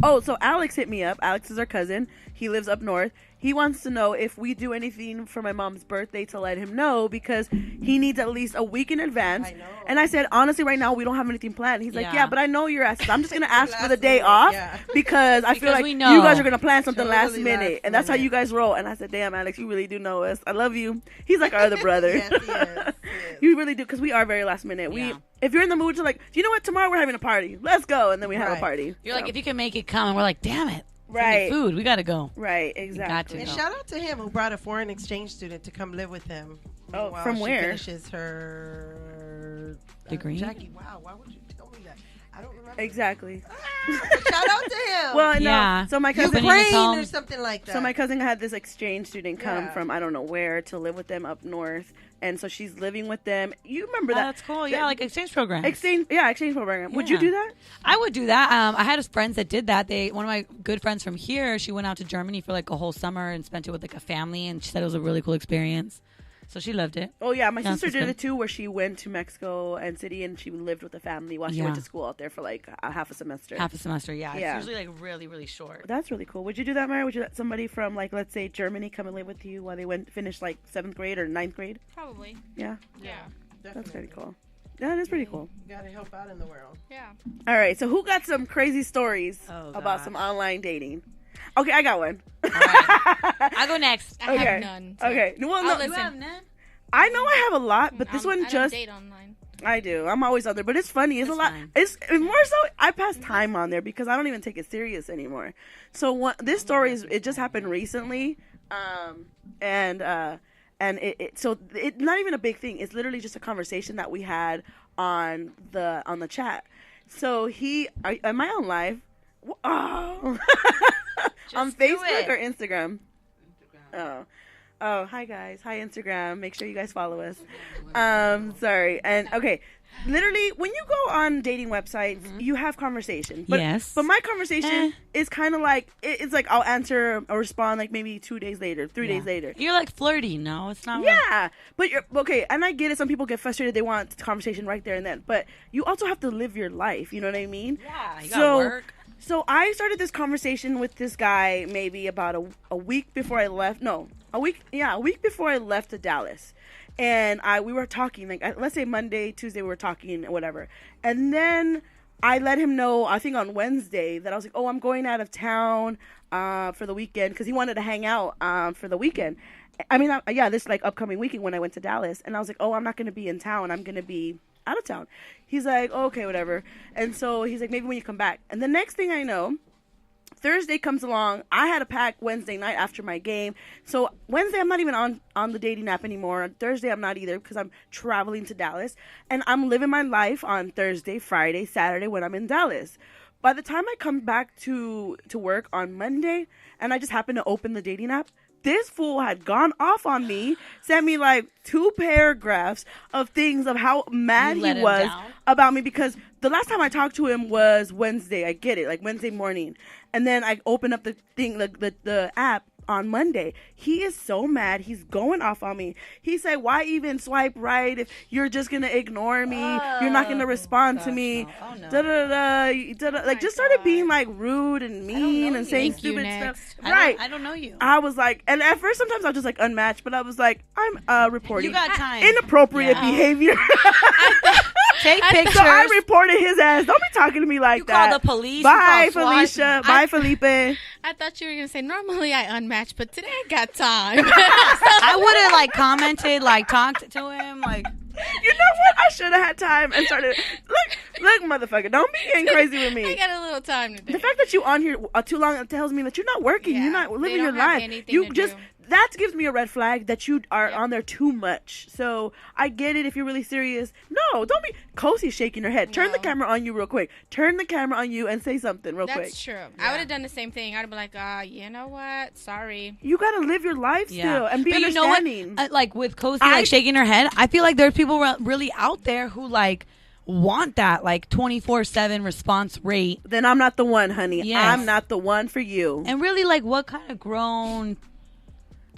Oh, so Alex hit me up. Alex is our cousin. He lives up north. He wants to know if we do anything for my mom's birthday to let him know because he needs at least a week in advance. I know. And I said, honestly, right now we don't have anything planned. He's like, Yeah. yeah, but I know your asses. I'm just gonna ask for the Last day minute, off yeah. because I feel Because like we you know. guys are gonna plan something last Totally minute, last and that's how minute. you guys roll. And I said, damn, Alex, you really do know us. I love you. He's like our other brother. Yes, he is. You really do because we are very last minute. Yeah. If you're in the mood to like, do you know what? Tomorrow we're having a party. Let's go, and then we have a Right. party. You're like, So, if you can make it come, and we're like, damn it. It's gonna be Right. Food. We got to go. right, got to exactly. And go. shout out to him who brought a foreign exchange student to come live with him. Oh, while from she where? Finishes her Degree? Jackie, wow, why would you tell me that? I don't remember. Exactly. Shout out to him. Well, Yeah. no. So my You've cousin. been in his Ukraine home. or something like that. So my cousin had this exchange student come Yeah. from I don't know where to live with them up north, and so she's living with them. You remember Oh, that? that's cool. that- Yeah, like exchange program. exchange program. Would you Yeah. do that? I would do that. I had friends that did that. One of my good friends from here, she went out to Germany for like a whole summer and spent it with like a family, and she said it was a really cool experience. So she loved it. Oh yeah, my sister that's did good. it too, where she went to Mexico and City and she lived with the family while she went to school out there for like a half a semester. Half a semester, yeah. Yeah. It's usually like really, really short. That's really cool. Would you do that, Mary? Would you let somebody from like, let's say, Germany come and live with you while they finished like 7th grade or 9th grade? Probably. Yeah, Yeah. that's pretty cool. That is pretty cool. You gotta help out in the world. Yeah. All right, so who got some crazy stories about gosh. some online dating? Okay, I got one. All right. I'll go next. I Okay. have none. so Okay, well, I'll no, listen. none? I know I have a lot, but this I one don't just date online. I do. I'm always on there, but it's funny. It's a That's lot. fine. It's more so. I pass time on there because I don't even take it serious anymore. So this story it just happened recently, and it's not even a big thing. It's literally just a conversation that we had on the chat. So am I on live? Oh. On do Facebook it. or Instagram? Oh, hi guys. Hi Instagram. Make sure you guys follow us. Sorry. And okay, literally when you go on dating websites, you have conversation. But, Yes. But my conversation is kind of like it's like I'll answer or respond like maybe 2 days later, 3 days later. You're like flirty, no? It's not. Yeah, but you're okay, and I get it. Some people get frustrated; they want conversation right there and then. But you also have to live your life. You know what I mean? Yeah, you gotta work. So I started this conversation with this guy maybe about a week before I left. No, a week before I left to Dallas, and we were talking like let's say Monday, Tuesday we were talking or whatever, and then I let him know I think on Wednesday that I was like, oh, I'm going out of town for the weekend because he wanted to hang out for the weekend. I mean, this like upcoming weekend when I went to Dallas, and I was like, oh, I'm not going to be in town. I'm going to be out of town. He's like, oh, okay, whatever. And so he's like, maybe when you come back. And the next thing I know, Thursday comes along. I had to pack Wednesday night after my game. So Wednesday, I'm not even on the dating app anymore. On Thursday, I'm not either because I'm traveling to Dallas. And I'm living my life on Thursday, Friday, Saturday when I'm in Dallas. By the time I come back to work on Monday, and I just happen to open the dating app, this fool had gone off on me, sent me like 2 paragraphs of things of how mad he was about me because the last time I talked to him was Wednesday. I get it, like Wednesday morning. And then I open up the thing, the app on Monday. He is so mad. He's going off on me. He said, why even swipe right if you're just going to ignore me? You're not going to respond to me. Like, just started being like rude and mean and saying stupid stuff. Right. I don't know you. I was like, and at first sometimes I was just like unmatched, but I was like, I'm reporting You got time. inappropriate behavior. Take pictures. So I reported his ass. Don't be talking to me like You that. call the police. Bye, you call SWAT. Felicia. Bye, Felipe. I thought you were gonna say normally I unmatch, but today I got time. I would have like commented, like talked to him, like. You know what? I should have had time and started. Look, motherfucker. Don't be getting crazy with I me. got a little time today. The fact that you on here too long tells me that you're not working. Yeah, You're not they living don't your have life. anything You to just do. that gives me a red flag that you are on there too much. So I get it if you're really serious. No, don't be. Kosie's shaking her head. Turn the No. camera on you real quick. Turn the camera on you and say something real quick. That's true. I would have done the same thing. I'd have been like, you know what? Sorry. You gotta live your life still and be But you know what? understanding. Like with Cozy like shaking her head, I feel like there's people really out there who like want that like 24/7 response rate. Then I'm not the one, honey. Yes. I'm not the one for you. And really, like, what kind of grown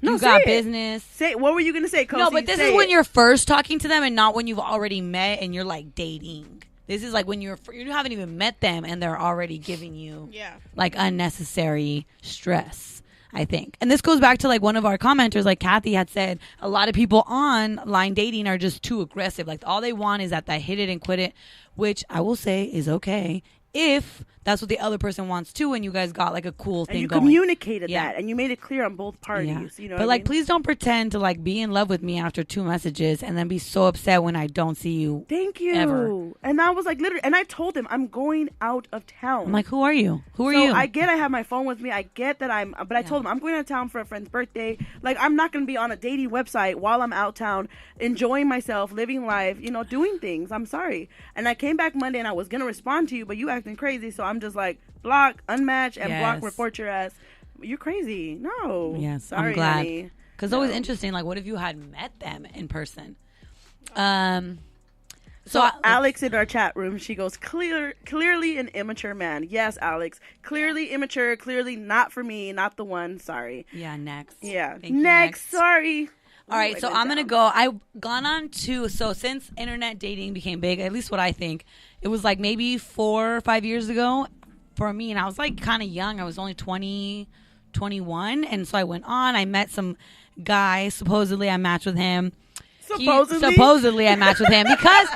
No, you say got it. business? Say what were you gonna say, Kosi? No, but this Say is when it. you're first talking to them and not when you've already met and you're like dating. This is like when you haven't even met them and they're already giving you like unnecessary stress, I think. And this goes back to like one of our commenters, like Kathy had said, a lot of people online dating are just too aggressive. Like all they want is that hit it and quit it, which I will say is okay if that's what the other person wants too, and you guys got like a cool thing and you going. communicated Yeah. that, and you made it clear on both parties. Yeah. You know, but what like, I mean? please don't pretend to like be in love with me after 2 messages and then be so upset when I don't see you. Thank you. Ever. And I was like, literally, and I told him I'm going out of town. I'm like, who are you? Who are So you? I get I have my phone with me. I get that but I told him I'm going out of town for a friend's birthday. Like, I'm not going to be on a dating website while I'm out of town, enjoying myself, living life, doing things. I'm sorry. And I came back Monday and I was going to respond to you, but you acting crazy. So I'm just like, block, unmatch, and block, Yes. report your ass. You're crazy. No. Yes, Sorry, I'm glad. honey. Because it's always interesting. Like, what if you had met them in person? So Alex in our chat room, she goes, clearly an immature man. Yes, Alex. Clearly immature. Clearly not for me. Not the one. Sorry. Yeah, next. Yeah. Thank you, Next. Sorry. All right, so I'm going to go. I've gone on to, so since internet dating became big, at least what I think, it was like maybe 4 or 5 years ago for me. And I was like kind of young. I was only 20, 21. And so I went on. I met some guy. Supposedly I matched with him. Supposedly I matched with him because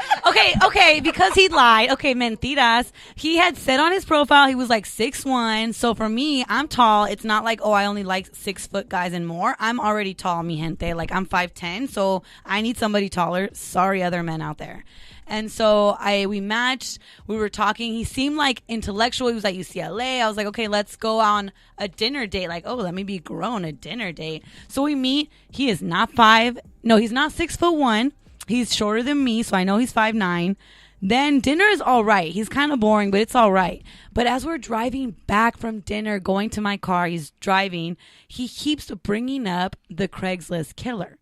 because he lied. Okay, mentiras. He had said on his profile he was like 6'1". So for me, I'm tall. It's not like, oh, I only like 6 foot guys and more. I'm already tall, mi gente. Like I'm 5'10", so I need somebody taller. Sorry, other men out there. And so we matched. We were talking. He seemed like intellectual. He was at UCLA. I was like, okay, let's go on a dinner date. Like, oh, let me be grown, a dinner date. So we meet. He is not 5. No, he's not 6'1". He's shorter than me, so I know he's 5'9". Then dinner is all right. He's kind of boring, but it's all right. But as we're driving back from dinner, going to my car, he's driving. He keeps bringing up the Craigslist killer.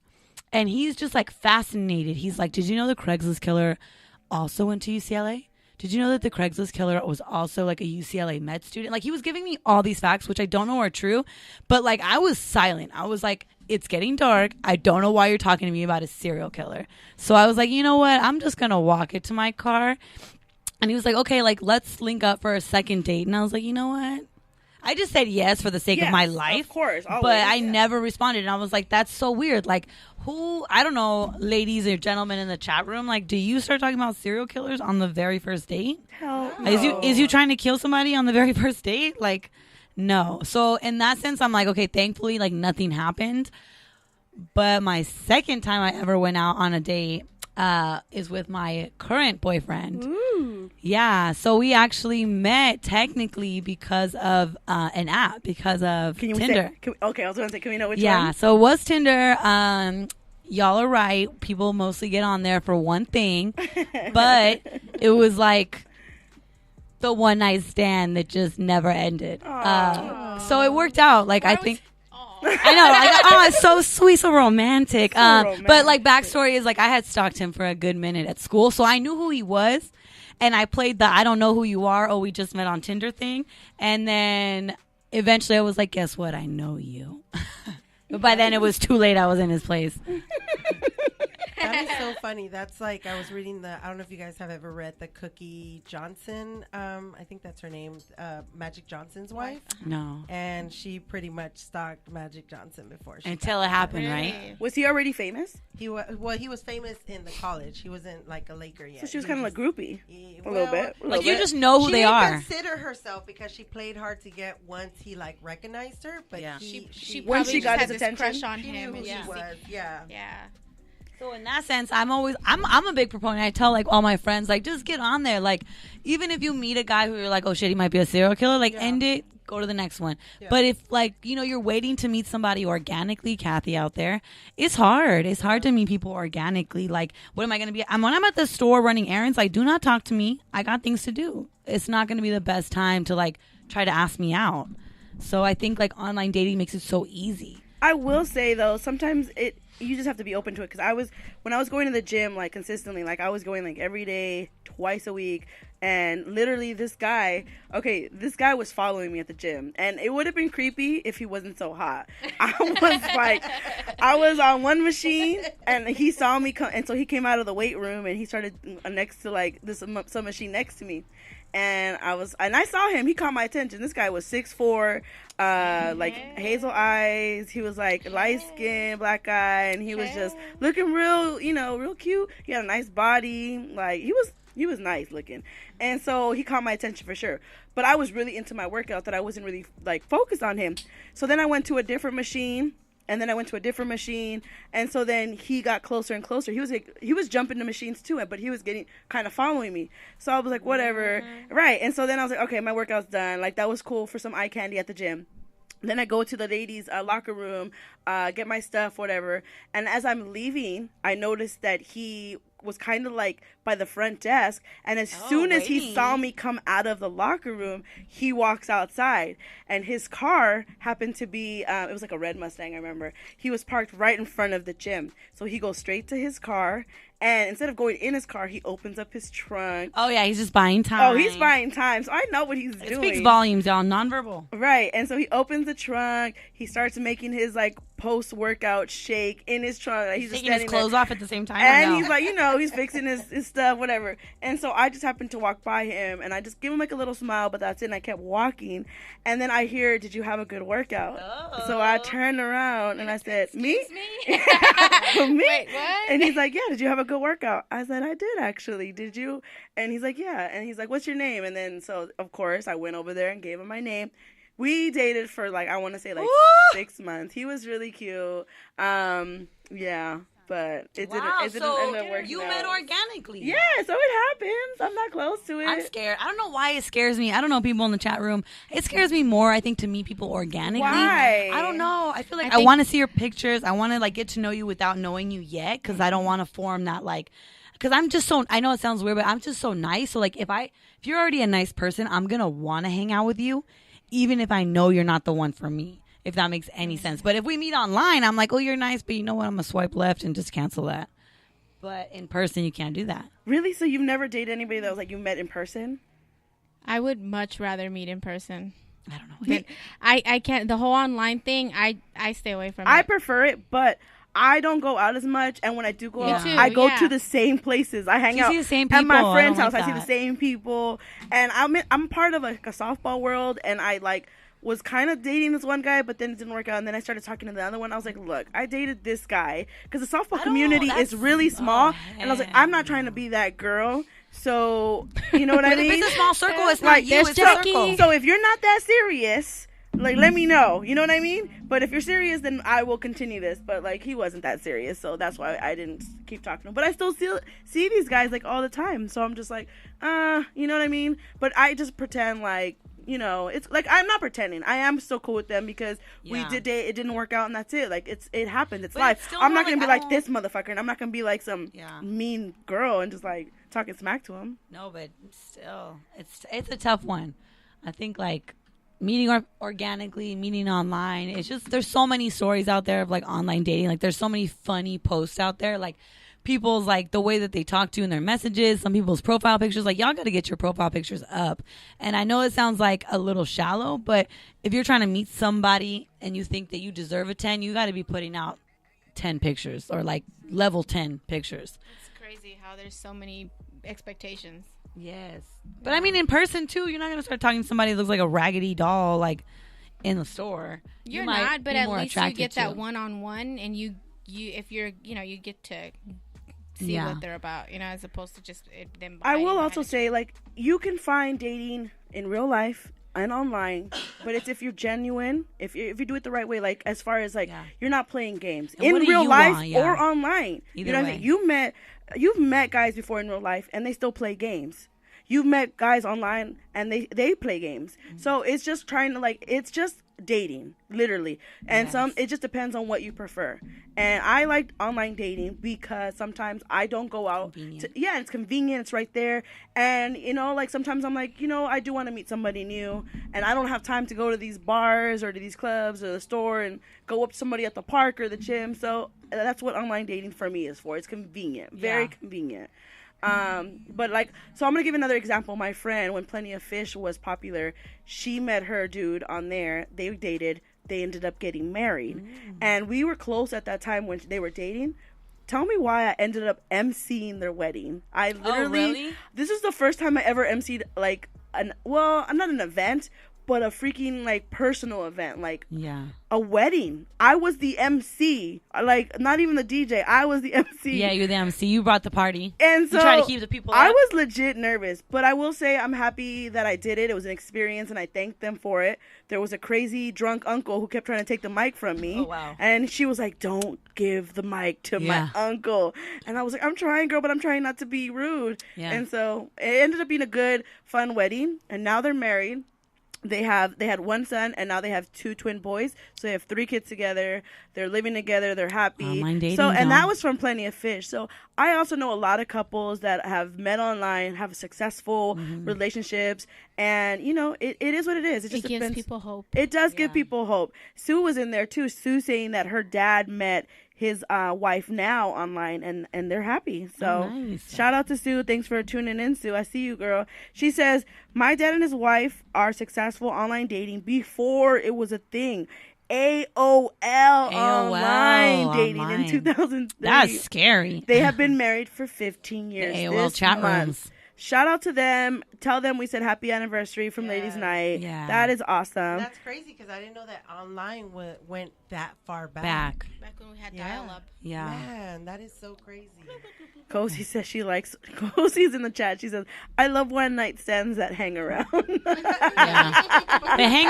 And he's just like fascinated. He's like, did you know the Craigslist killer also went to UCLA? Did you know that the Craigslist killer was also like a UCLA med student? Like he was giving me all these facts, which I don't know are true. But like I was silent. I was like, it's getting dark. I don't know why you're talking to me about a serial killer. So I was like, you know what? I'm just going to walk it to my car. And he was like, okay, like let's link up for a second date. And I was like, you know what? I just said yes for the sake of my life. Of course. Always, but I never responded. And I was like, that's so weird. Like, I don't know, ladies or gentlemen in the chat room, like, do you start talking about serial killers on the very first date? Hell no. Is you trying to kill somebody on the very first date? Like, no. So in that sense, I'm like, okay, thankfully, like, nothing happened. But my second time I ever went out on a date is with my current boyfriend. Ooh. Yeah, so we actually met technically because of an app, because of Tinder. I was going to say, can we know which one? Yeah, so it was Tinder. Y'all are right. People mostly get on there for one thing, but it was like the one night stand that just never ended. So it worked out. Like I think. I know. Like, it's so sweet, so romantic. But like backstory is like I had stalked him for a good minute at school, so I knew who he was, and I played the I don't know who you are. Oh, we just met on Tinder thing, and then eventually I was like, guess what? I know you. But by then it was too late. I was in his place. That is so funny. That's like I was reading I don't know if you guys have ever read the Cookie Johnson. I think that's her name, Magic Johnson's wife. No. And she pretty much stalked Magic Johnson before she until it happened, right? Was he already famous? He was famous in the college. He wasn't like a Laker yet. So she was kind of like groupie. A little bit. Like you just know who they are. She didn't consider herself because she played hard to get once he like recognized her. But yeah. she once she got his attention, crush on she him. knew who she was. Yeah. So in that sense, I'm a big proponent. I tell like all my friends, like just get on there. Like even if you meet a guy who you're like, oh shit, he might be a serial killer, like end it, go to the next one. Yeah. But if like, you're waiting to meet somebody organically, Kathy out there, it's hard. It's hard to meet people organically. Like, what am I going to be? When I'm at the store running errands, like do not talk to me. I got things to do. It's not going to be the best time to like try to ask me out. So I think like online dating makes it so easy. I will say though, sometimes you just have to be open to it, because when I was going to the gym like consistently, like I was going like every day, twice a week, and literally this guy was following me at the gym, and it would have been creepy if he wasn't so hot. I was on one machine and he saw me come, and so he came out of the weight room and he started next to like some machine next to me. And I saw him. He caught my attention. This guy was 6'4", like hazel eyes. He was like light skinned, black guy, and he was just looking real, real cute. He had a nice body. Like he was nice looking, and so he caught my attention for sure. But I was really into my workout that I wasn't really like focused on him. So then I went to a different machine. And then I went to a different machine, and so then he got closer and closer. He was jumping the machines too, but he was getting kind of following me. So I was like, whatever, right? And so then I was like, okay, my workout's done. Like that was cool for some eye candy at the gym. Then I go to the ladies' locker room, get my stuff, whatever. And as I'm leaving, I noticed that he was kind of like by the front desk, and as soon as he saw me come out of the locker room, he walks outside, and his car happened to be it was like a red Mustang. I remember he was parked right in front of the gym, so he goes straight to his car, and instead of going in his car, he opens up his trunk. Oh yeah, he's just buying time. Oh, he's buying time, so I know what he's doing. It speaks volumes, y'all. Nonverbal. Right, and so he opens the trunk, he starts making his like post-workout shake in his trunk. Like, he's just taking his clothes off at the same time. And no? he's like, he's fixing his stuff, whatever. And so I just happened to walk by him, and I just give him like a little smile, but that's it. And I kept walking, and then I hear, "Did you have a good workout?" Oh. So I turned around and I said, "Me?" Me? Me? Wait, what? And he's like, "Yeah, did you have a good workout?" I said, "I did, actually. Did you?" And he's like, "Yeah." And he's like, "What's your name?" And then, so, of course, I went over there and gave him my name. We dated for, like, I want to say, like, 6 months. He was really cute. Yeah, but it didn't end up working you out. met organically. Yeah, so it happens. I'm not close to it. I'm scared. I don't know why it scares me. I don't know, people in the chat room. It scares me more, I think, to meet people organically. Why? I don't know. I feel like I want to see your pictures. I want to, like, get to know you without knowing you yet, because I don't want to form that, like, because I'm just so, I know it sounds weird, but I'm just so nice. So, like, if you're already a nice person, I'm going to want to hang out with you, even if I know you're not the one for me, if that makes any sense. But if we meet online, I'm like, oh, you're nice, but you know what? I'm going to swipe left and just cancel that. But in person, you can't do that. Really? So you've never dated anybody that was like you met in person? I would much rather meet in person. I don't know. But I can't. The whole online thing, I stay away from I it. prefer it, but I don't go out as much. And when I do go Me out, too, I go yeah. to the same places. I hang You out see the same at my people. I friend's don't house. like I see the that. same people. And I'm part of like a softball world, and I like was kind of dating this one guy, but then it didn't work out. And then I started talking to the other one. I was like, look, I dated this guy because the softball community is really small. And I was like, I'm not trying to be that girl. So, you know what I mean? If it's a small circle, it's Like, not you, there's it's a Jackie. circle. So if you're not that serious, like, let me know. You know what I mean? But if you're serious, then I will continue this. But, like, he wasn't that serious, so that's why I didn't keep talking to him. But I still see these guys, like, all the time. So I'm just like, you know what I mean? But I just pretend like, you know, it's like, I'm not pretending. I am still cool with them because we did date. It didn't work out, and that's it. Like, it happened. It's But life. it's still I'm more not going to like, be like this motherfucker, and I'm not going to be like some mean girl and just, like, talking smack to him. No, but still, it's a tough one. I think, like, meeting organically, meeting online, it's just, there's so many stories out there of, like, online dating. Like, there's so many funny posts out there. Like, people's, like, the way that they talk to you in their messages, some people's profile pictures. Like, y'all got to get your profile pictures up. And I know it sounds like a little shallow, but if you're trying to meet somebody and you think that you deserve a 10, you got to be putting out 10 pictures or, like, level 10 pictures. It's crazy how there's so many expectations. Yes. But I mean, in person too, you're not going to start talking to somebody that looks like a raggedy doll, like, in the store. You're might not, but be at more least you attracted get to that them. one-on-one, and you if you're, you get to see what they're about, as opposed to just them. I will hiding also behind say, like, you can find dating in real life and online, but it's if you're genuine, if you do it the right way, like, as far as, like, you're not playing games And in what do real you life want? or online. Either you know what I mean? You've met guys before in real life and they still play games. You've met guys online and they play games. Mm-hmm. So it's just trying to, like, it's just dating, literally. And it just depends on what you prefer. And I like online dating because sometimes I don't go out. It's convenient. It's right there. And, like, sometimes I'm like, I do want to meet somebody new. And I don't have time to go to these bars or to these clubs or the store and go up to somebody at the park or the gym. So that's what online dating for me is for. It's convenient. Very convenient. But, like, so I'm gonna give another example. My friend, when Plenty of Fish was popular, she met her dude on there. They dated. They ended up getting married, and we were close at that time when they were dating. Tell me why I ended up emceeing their wedding. I literally, really? This is the first time I ever emceed, like, not an event, but a freaking, like, personal event, like a wedding. I was the MC, like, not even the DJ. I was the MC. Yeah, you're the MC. You brought the party. And so you try to keep the people I up. was legit nervous, but I will say I'm happy that I did it. It was an experience, and I thanked them for it. There was a crazy drunk uncle who kept trying to take the mic from me. Oh, wow. And she was like, don't give the mic to my uncle. And I was like, I'm trying, girl, but I'm trying not to be rude. Yeah. And so it ended up being a good, fun wedding, and now they're married. They had one son, and now they have 2 twin boys. So they have 3 kids together. They're living together. They're happy. Online dating, and that was from Plenty of Fish. So I also know a lot of couples that have met online, have successful relationships, and it is what it is. It just gives depends. people hope. It does give people hope. Sue was in there too. Sue saying that her dad met his wife now online, and they're happy. So nice. Shout out to Sue. Thanks for tuning in, Sue. I see you, girl. She says, my dad and his wife are successful online dating before it was a thing. AOL online dating online. in 2003. That's scary. They have been married for 15 years. The AOL this chat month. rooms. Shout out to them. Tell them we said happy anniversary from Ladies Night. Yeah. That is awesome. That's crazy because I didn't know that online went that far back. Back when we had Yeah. dial-up. Yeah. Man, that is so crazy. Cozy says she likes. Cozy's in the chat. She says, "I love one night stands that hang around." Yeah. They hang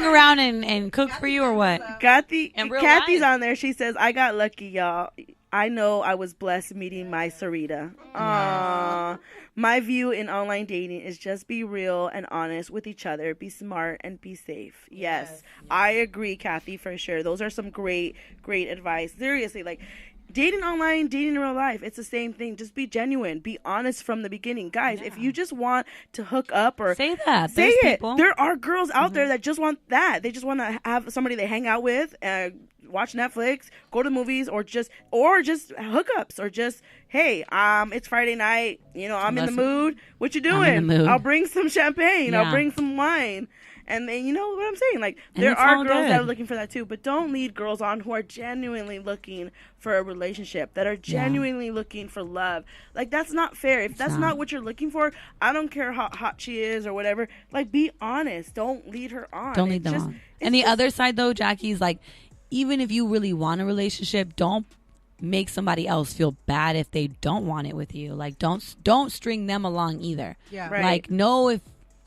around and cook for you or what? Kathy's In real life? on there. She says, "I got lucky, y'all. I know I was blessed meeting my Sarita. Aww. My view in online dating is just be real and honest with each other. Be smart and be safe." Yes. I agree, Kathy, for sure. Those are some great advice. Seriously, like dating online, dating in real life, it's the same thing. Just be genuine. Be honest from the beginning. Guys, if you just want to hook up or Say that. say There's it. people. There are girls out there that just want that. They just want to have somebody they hang out with, watch Netflix, go to the movies, or just hookups, or just, hey, it's Friday night, I'm in the mood. What you doing? I'm in the mood. I'll bring some champagne. Yeah. I'll bring some wine. And then, you know what I'm saying? Like, And there it's are all girls that good. are looking for that too, but don't lead girls on who are genuinely looking for a relationship, that are genuinely looking for love. Like, that's not fair. If that's not what you're looking for, I don't care how hot she is or whatever. Like, be honest. Don't lead her on. Don't lead them on. And the other side, though, Jackie, is like, even if you really want a relationship, don't make somebody else feel bad if they don't want it with you. Like, don't string them along either. Yeah. Right. Like,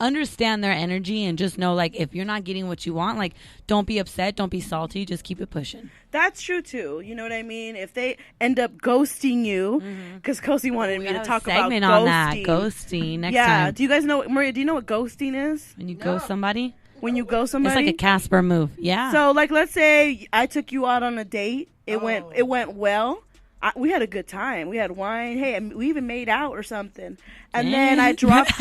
understand their energy and just know, like, if you're not getting what you want, like, don't be upset, don't be salty, just keep it pushing. That's true too. You know what I mean? If they end up ghosting you, because Cozy wanted me to talk about segment ghosting. on that. Ghosting next time. Do you guys know, Maria? Do you know what ghosting is? When you ghost somebody, When you ghost somebody, it's like a Casper move. Yeah. So, like, let's say I took you out on a date. It went well. We had a good time. We had wine. Hey, and we even made out or something. And then I dropped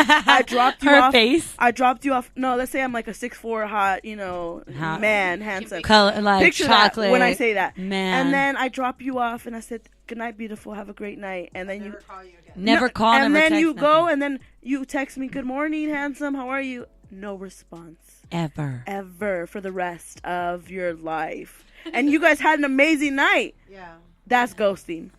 you Her off. face. I dropped you off. No, let's say I'm like a 6'4" hot, Hot. man, handsome. Color, like Picture chocolate. that when I say that. Man. And then I drop you off, and I said, "Good night, beautiful. Have a great night." And then Never call you again. never call, and never then text, you go, nothing. and then you text me, "Good morning, handsome. How are you?" No response. Ever for the rest of your life. And you guys had an amazing night. Yeah. That's ghosting.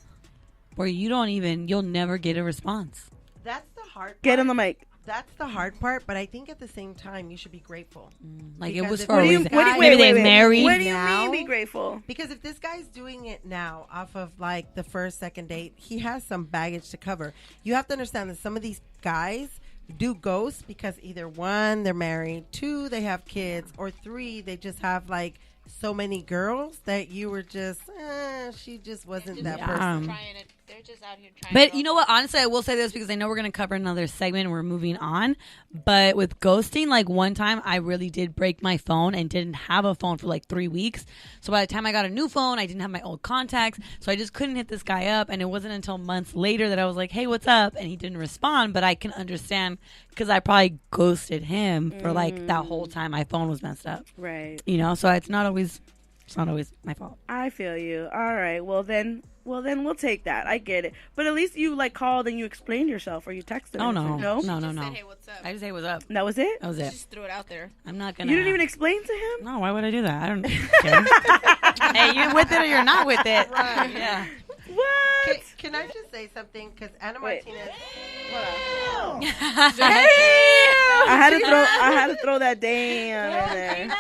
Where you'll never get a response. That's the hard part. Get on the mic. That's the hard part, but I think at the same time you should be grateful. Like, Because it was if for a this reason. guy- Maybe they married. What do you now. mean be grateful? Because if this guy's doing it now off of like the first, second date, he has some baggage to cover. You have to understand that some of these guys do ghost because either one, they're married, two, they have kids, or three, they just have like so many girls that you were just, she just wasn't that person. They're just out here trying. But you know what? Honestly, I will say this because I know we're going to cover another segment and we're moving on. But with ghosting, like one time I really did break my phone and didn't have a phone for like 3 weeks. So by the time I got a new phone, I didn't have my old contacts. So I just couldn't hit this guy up. And it wasn't until months later that I was like, hey, what's up? And he didn't respond. But I can understand because I probably ghosted him for like that whole time my phone was messed up. Right. So it's not always my fault. I feel you. All right. Well then we'll take that. I get it. But at least you like called and you explained yourself or you texted. Oh, him. no. No? No. Said, hey, what's up? I just say what's up. That was it? That was it. Just threw it out there. I'm not going to. You didn't even explain to him? No, why would I do that? I don't care. Hey, you're with it or you're not with it. Right. Yeah. What? Can I just say something? Because Anna Wait. Martinez. I had to throw that damn in there.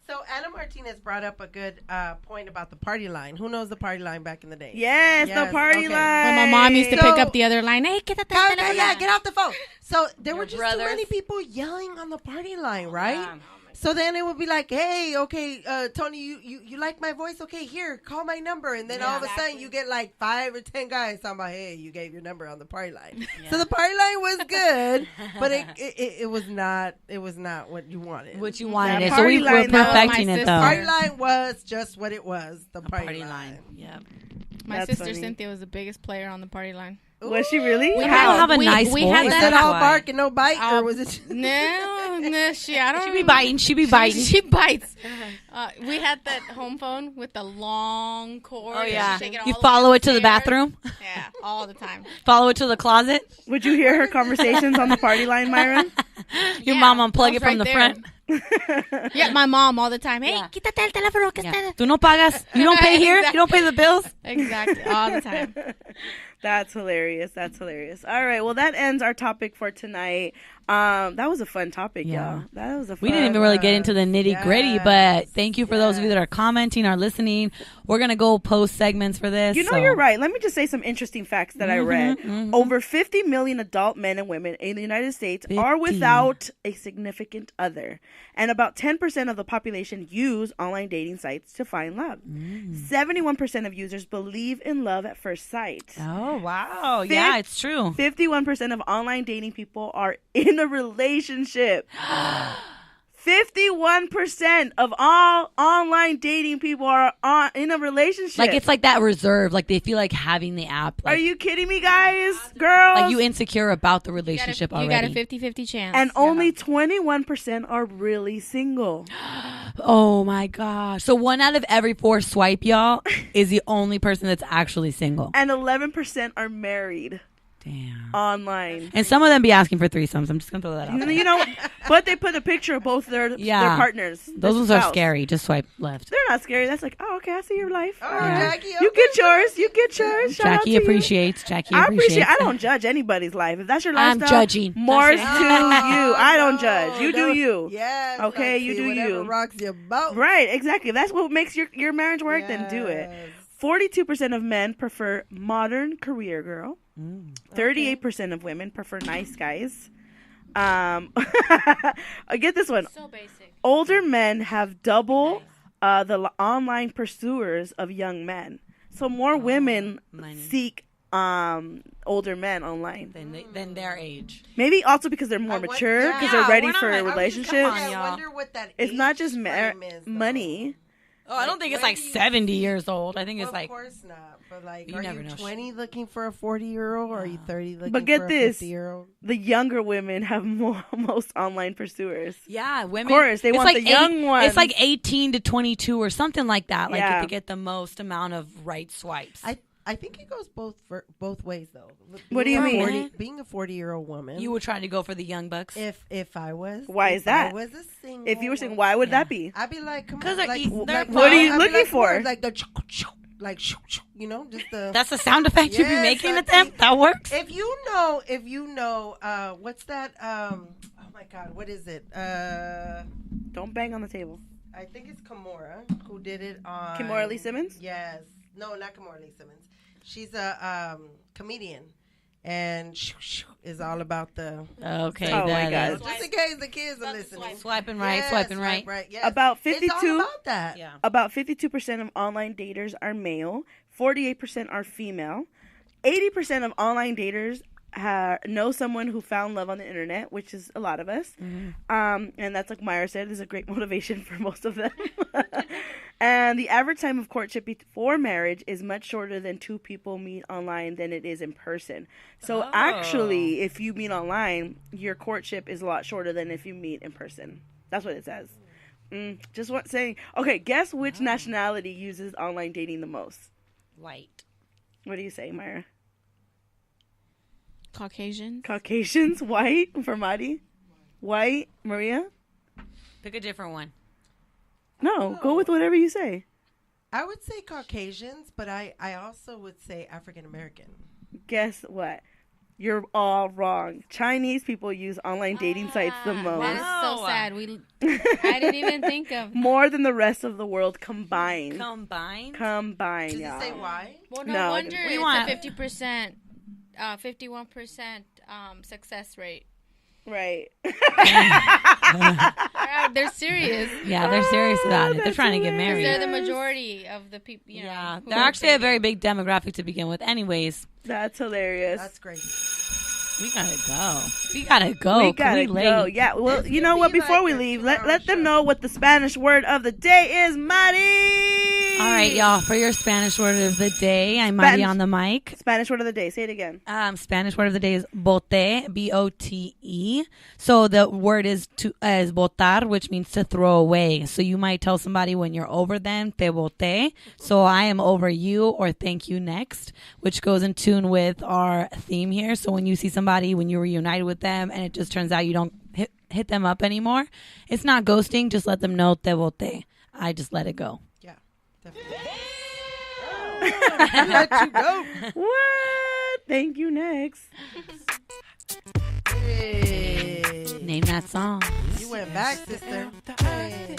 So Anna Martinez brought up a good point about the party line. Who knows the party line back in the day? Yes, the party okay. line. When my mom used to So- pick up the other line. Hey, get Get off the phone. So there were just brothers. too many people yelling on the party line, right? So then it would be like, hey, okay, Tony, you like my voice? Okay, here, call my number. And then all of a sudden you get like 5 or 10 guys talking about, hey, you gave your number on the party line. So the party line was good, but it was not what you wanted. What you wanted That it. So party we're line, that was perfecting my it, sister. though. Party line was just what it was, the party, line. Yep. My That's sister funny. Cynthia was the biggest player on the party line. Was she really? We You had- have a we- nice we voice. had Was that- it all why. bark and no bite, or was it? No, she. I don't. She be biting. She be biting. She bites. We had that home phone with the long cord. Oh, and yeah. shake it You all follow the way it to the upstairs. bathroom? Yeah, all the time. Follow it to the closet? Would you hear her conversations on the party line, Myron? Your Yeah, mom unplug I it was from right the there. front? Yeah, my mom all the time. Hey, Yeah. quítate el teléfono que Yeah. está. Tú no pagas. You don't pay here. You don't pay the bills. Exactly, all the time. That's hilarious. That's hilarious. All right. Well, that ends our topic for tonight. That was a fun topic, Yeah. y'all. That was a fun. We didn't even really get into the nitty gritty, Yes. but thank you for those of you that are commenting, are listening. We're gonna go post segments for this. You know, so- you're right. Let me just say some interesting facts that I read. mhm. Over 50 million adult men and women in the United States are 50. without a significant other. And about 10% of the population use online dating sites to find love. 71% of users believe in love at first sight. Oh wow, yeah, it's true. 51% of online dating people are in a relationship. 51% of all online dating people are in a relationship. Like it's like that reserve, like they feel like having the app. Are Like, you kidding me, guys? Girls? like you insecure about the You relationship got a already? 50-50 chance. And only 21% are really single. Oh my gosh! So 1 out of every 4 swipe, y'all, is the only person that's actually single. And 11% are married Damn. online. And some of them be asking for threesomes. I'm just gonna throw that out there. You know, but they put a picture of both their partners. Those their ones are spouse. scary. Just swipe left. They're not scary. That's like, oh, okay, I see your life. Oh, Yeah. Jackie, You get yours. You get yours. Shout out Jackie to you. appreciates. Jackie I appreciates. appreciate. I don't judge anybody's life. If that's your I'm lifestyle, judging. more to you. Oh, I don't no, judge. You do no. you. Yes. Okay, like, you see, do whatever you. rocks your boat. Right, exactly. If that's what makes your marriage work, then do it. Yes. 42% of men prefer modern career girl. 38% of women prefer nice guys. I get this one. so basic. Older men have double the online pursuers of young men. So more women money. seek older men online. Than their age. Maybe also because they're more mature, because they're ready we're not for a like- relationship. come on, I y'all. wonder what that It's age not just frame is, though. money. Oh, I don't think it's When like do you- 70 years old. I think Well, it's like of course not. But like, You are never you know. 20 looking for a 40-year-old, or are you 30 looking But get for a this. 50-year-old? The younger women have most online pursuers. yeah, women. Of course, they it's want like the young ones. It's like 18 to 22 or something like that. Like Yeah. to get the most amount of right swipes. I think it goes both ways though. What do you Being a mean? 40 being a 40-year-old woman, you would try to go for the young bucks. if I was, Why is if that? I was a single, If you were saying, why would Yeah. that be? I'd be like, come 'Cause on, they're like, easy- they're like, What are you I'd be looking like, for? Like the like you know, just the. That's the sound effect you'd be Yes, making I at them. think- That works. If you know, what's that? Oh my God, what is it? Don't bang on the table. I think it's Kimora who did it on. Kimora Lee Simmons? Yes. No, not Kimora Lee Simmons. She's a comedian, and is all about the. Okay. Oh, my that God. is- Just in case the kids are listening. Swiping right, Yes, swiping right. Yes. About It's 52 all about that. Yeah. About 52% of online daters are male, 48% are female, 80% of online daters know someone who found love on the internet, which is a lot of us. And that's, like Myra said, is a great motivation for most of them. And the average time of courtship before marriage is much shorter than two people meet online than it is in person. So actually, if you meet online, your courtship is a lot shorter than if you meet in person. That's what it says. Just what saying. Okay, guess which nationality uses online dating the most? White. What do you say, Myra? Caucasians. Caucasians, white for Madi, white Maria. Pick a different one. No, go with whatever you say. I would say Caucasians, but I also would say African American. Guess what? You're all wrong. Chinese people use online dating sites the That is most, so sad. I didn't even think of. more than the rest of the world combined. Combined. Combined, Does it y'all. say why? Well, No, no wonder we it's want- a 50%, 51% success rate. Right. They're serious. Yeah, they're serious about it. They're that's trying to get hilarious. married. They're the majority of the people. You know, Yeah, who they're are actually a dating. very big demographic to begin with. Anyways, That's hilarious. That's crazy. we gotta go. We gotta go. We gotta Can we go. leave? Yeah. Well, you know be what? Before like we a leave, 2-hour let them show. know what the Spanish word of the day is, Madi. All right, y'all. For your Spanish word of the day, I'm Madi Spanish. on the mic. Spanish word of the day. Say it again. Spanish word of the day is bote, B-O-T-E. So the word is botar, which means to throw away. So you might tell somebody when you're over them, te boté. So I am over you, or thank you next, which goes in tune with our theme here. So when you see somebody, when you reunited with them, and it just turns out you don't hit them up anymore, it's not ghosting. Just let them know te boté. I just let it go. Yeah, definitely. Let you go. What? Thank you. Next. Hey. Name that song. You went back, sister. Hey.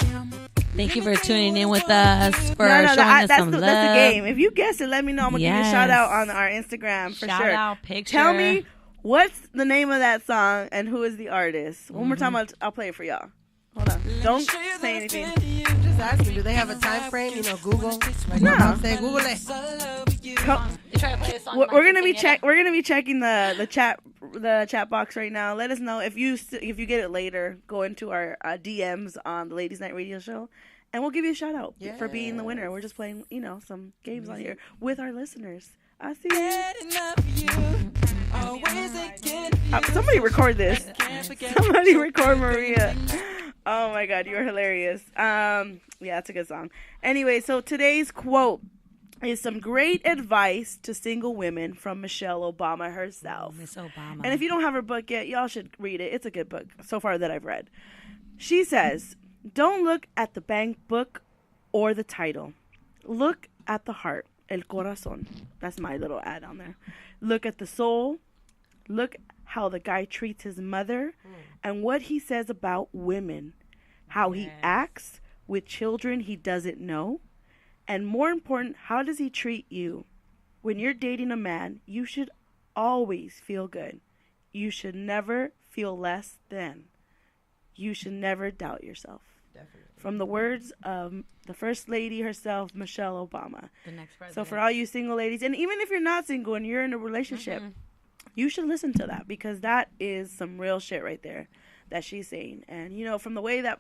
Thank you for tuning in with us, for No, showing us some love. That's the game. If you guess it, let me know. I'm going to give you a shout out on our Instagram for shout sure. Out, picture. Tell me what's the name of that song and who is the artist. One more time, I'll play it for y'all. Hold on. Don't say anything. I'm just asking, do they have a time frame? You know, Google. Like No. my mom said, Google it. We're gonna be checking the chat box right now. Let us know if you get it later. Go into our DMs on the Ladies Night Radio Show, and we'll give you a shout out for being the winner. We're just playing, some games on here with our listeners. I see you. Somebody record this. Somebody record Maria. Oh my God, you're hilarious. Yeah, it's a good song. Anyway, so today's quote is some great advice to single women from Michelle Obama herself. Miss Obama. And if you don't have her book yet, y'all should read it. It's a good book so far that I've read. She says, don't look at the bank book or the title. Look at the heart, el corazón. That's my little ad on there. Look at the soul. Look how the guy treats his mother and what he says about women. How he acts with children he doesn't know. And more important, how does he treat you? When you're dating a man, you should always feel good. You should never feel less than. You should never doubt yourself. Definitely. From the words of the First Lady herself, Michelle Obama. The next president. So for all you single ladies, and even if you're not single and you're in a relationship, you should listen to that, because that is some real shit right there that she's saying. And, from the way that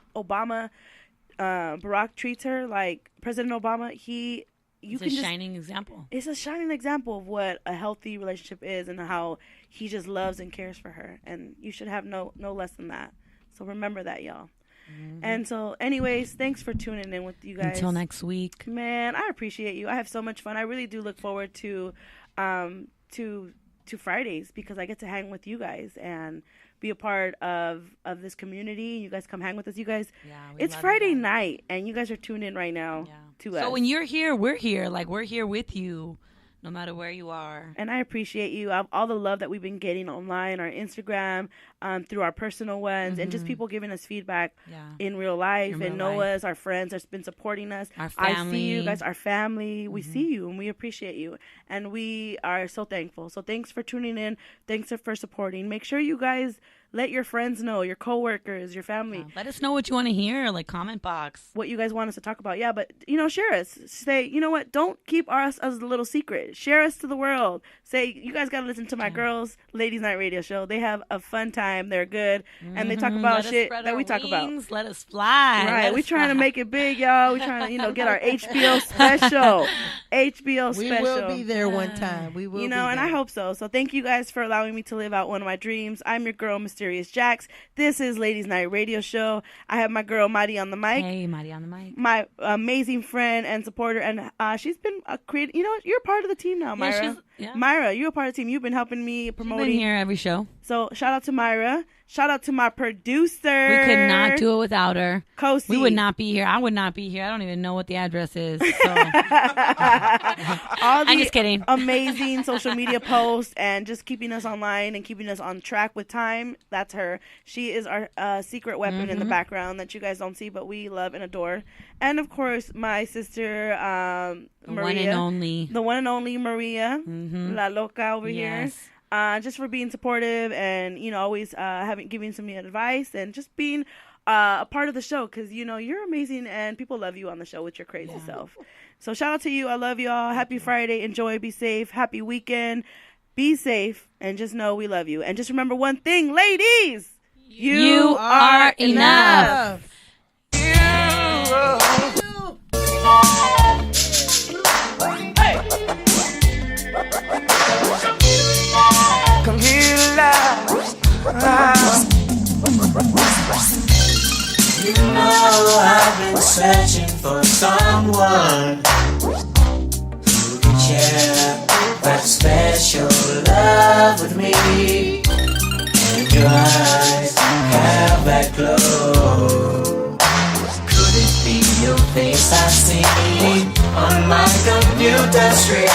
Barack treats her, like President Obama, it's a shining example. It's a shining example of what a healthy relationship is and how he just loves and cares for her. And you should have no less than that. So remember that, y'all. Mm-hmm. And so, anyways, thanks for tuning in with you guys. Until next week. Man, I appreciate you. I have so much fun. I really do look forward to Fridays, because I get to hang with you guys and be a part of this community. You guys come hang with us. You guys, it's Friday night, and you guys are tuned in right now to us. So when you're here, we're here. Like, we're here with you, no matter where you are. And I appreciate you. All the love that we've been getting online, our Instagram, through our personal ones, and just people giving us feedback in real life. And Noah's, our friends, have been supporting us. Our family. I see you guys, our family. We see you, and we appreciate you. And we are so thankful. So thanks for tuning in. Thanks for supporting. Make sure you guys let your friends know, your coworkers, your family. Let us know what you want to hear, like comment box. What you guys want us to talk about. Yeah, but, share us. Say, you know what? Don't keep us as a little secret. Share us to the world. Say, you guys got to listen to my girls' Ladies Night Radio Show. They have a fun time. They're good. And they talk about shit that we talk about. Let us fly. Right. We're trying to make it big, y'all. We're trying to, get our HBO special. HBO special. We will be there one time. We will be there. And I hope so. So thank you guys for allowing me to live out one of my dreams. I'm your girl, Mysterious Jax. This is Ladies Night Radio Show. I have my girl, Mari, on the mic. Hey, Mari on the mic. My amazing friend and supporter. And she's been creating, you're part of the team now, Myra. Myra, you're a part of the team. You've been helping me promoting. She's been here every show. So shout out to Myra. Shout out to my producer. We could not do it without her. Kosi. We would not be here. I would not be here. I don't even know what the address is. So. I'm just kidding. Amazing social media posts and just keeping us online and keeping us on track with time. That's her. She is our secret weapon in the background that you guys don't see, but we love and adore. And of course, my sister, Maria. The one and only Maria. La Loca over here. Just for being supportive and, always giving some advice and just being a part of the show, because, you're amazing and people love you on the show with your crazy self. So shout out to you. I love y'all. Happy Friday. Enjoy. Be safe. Happy weekend. Be safe. And just know we love you. And just remember one thing, ladies. You are enough. Come here, love. You know I've been searching for someone who can share that special love with me. And your eyes have that Your face I see on my computer screen.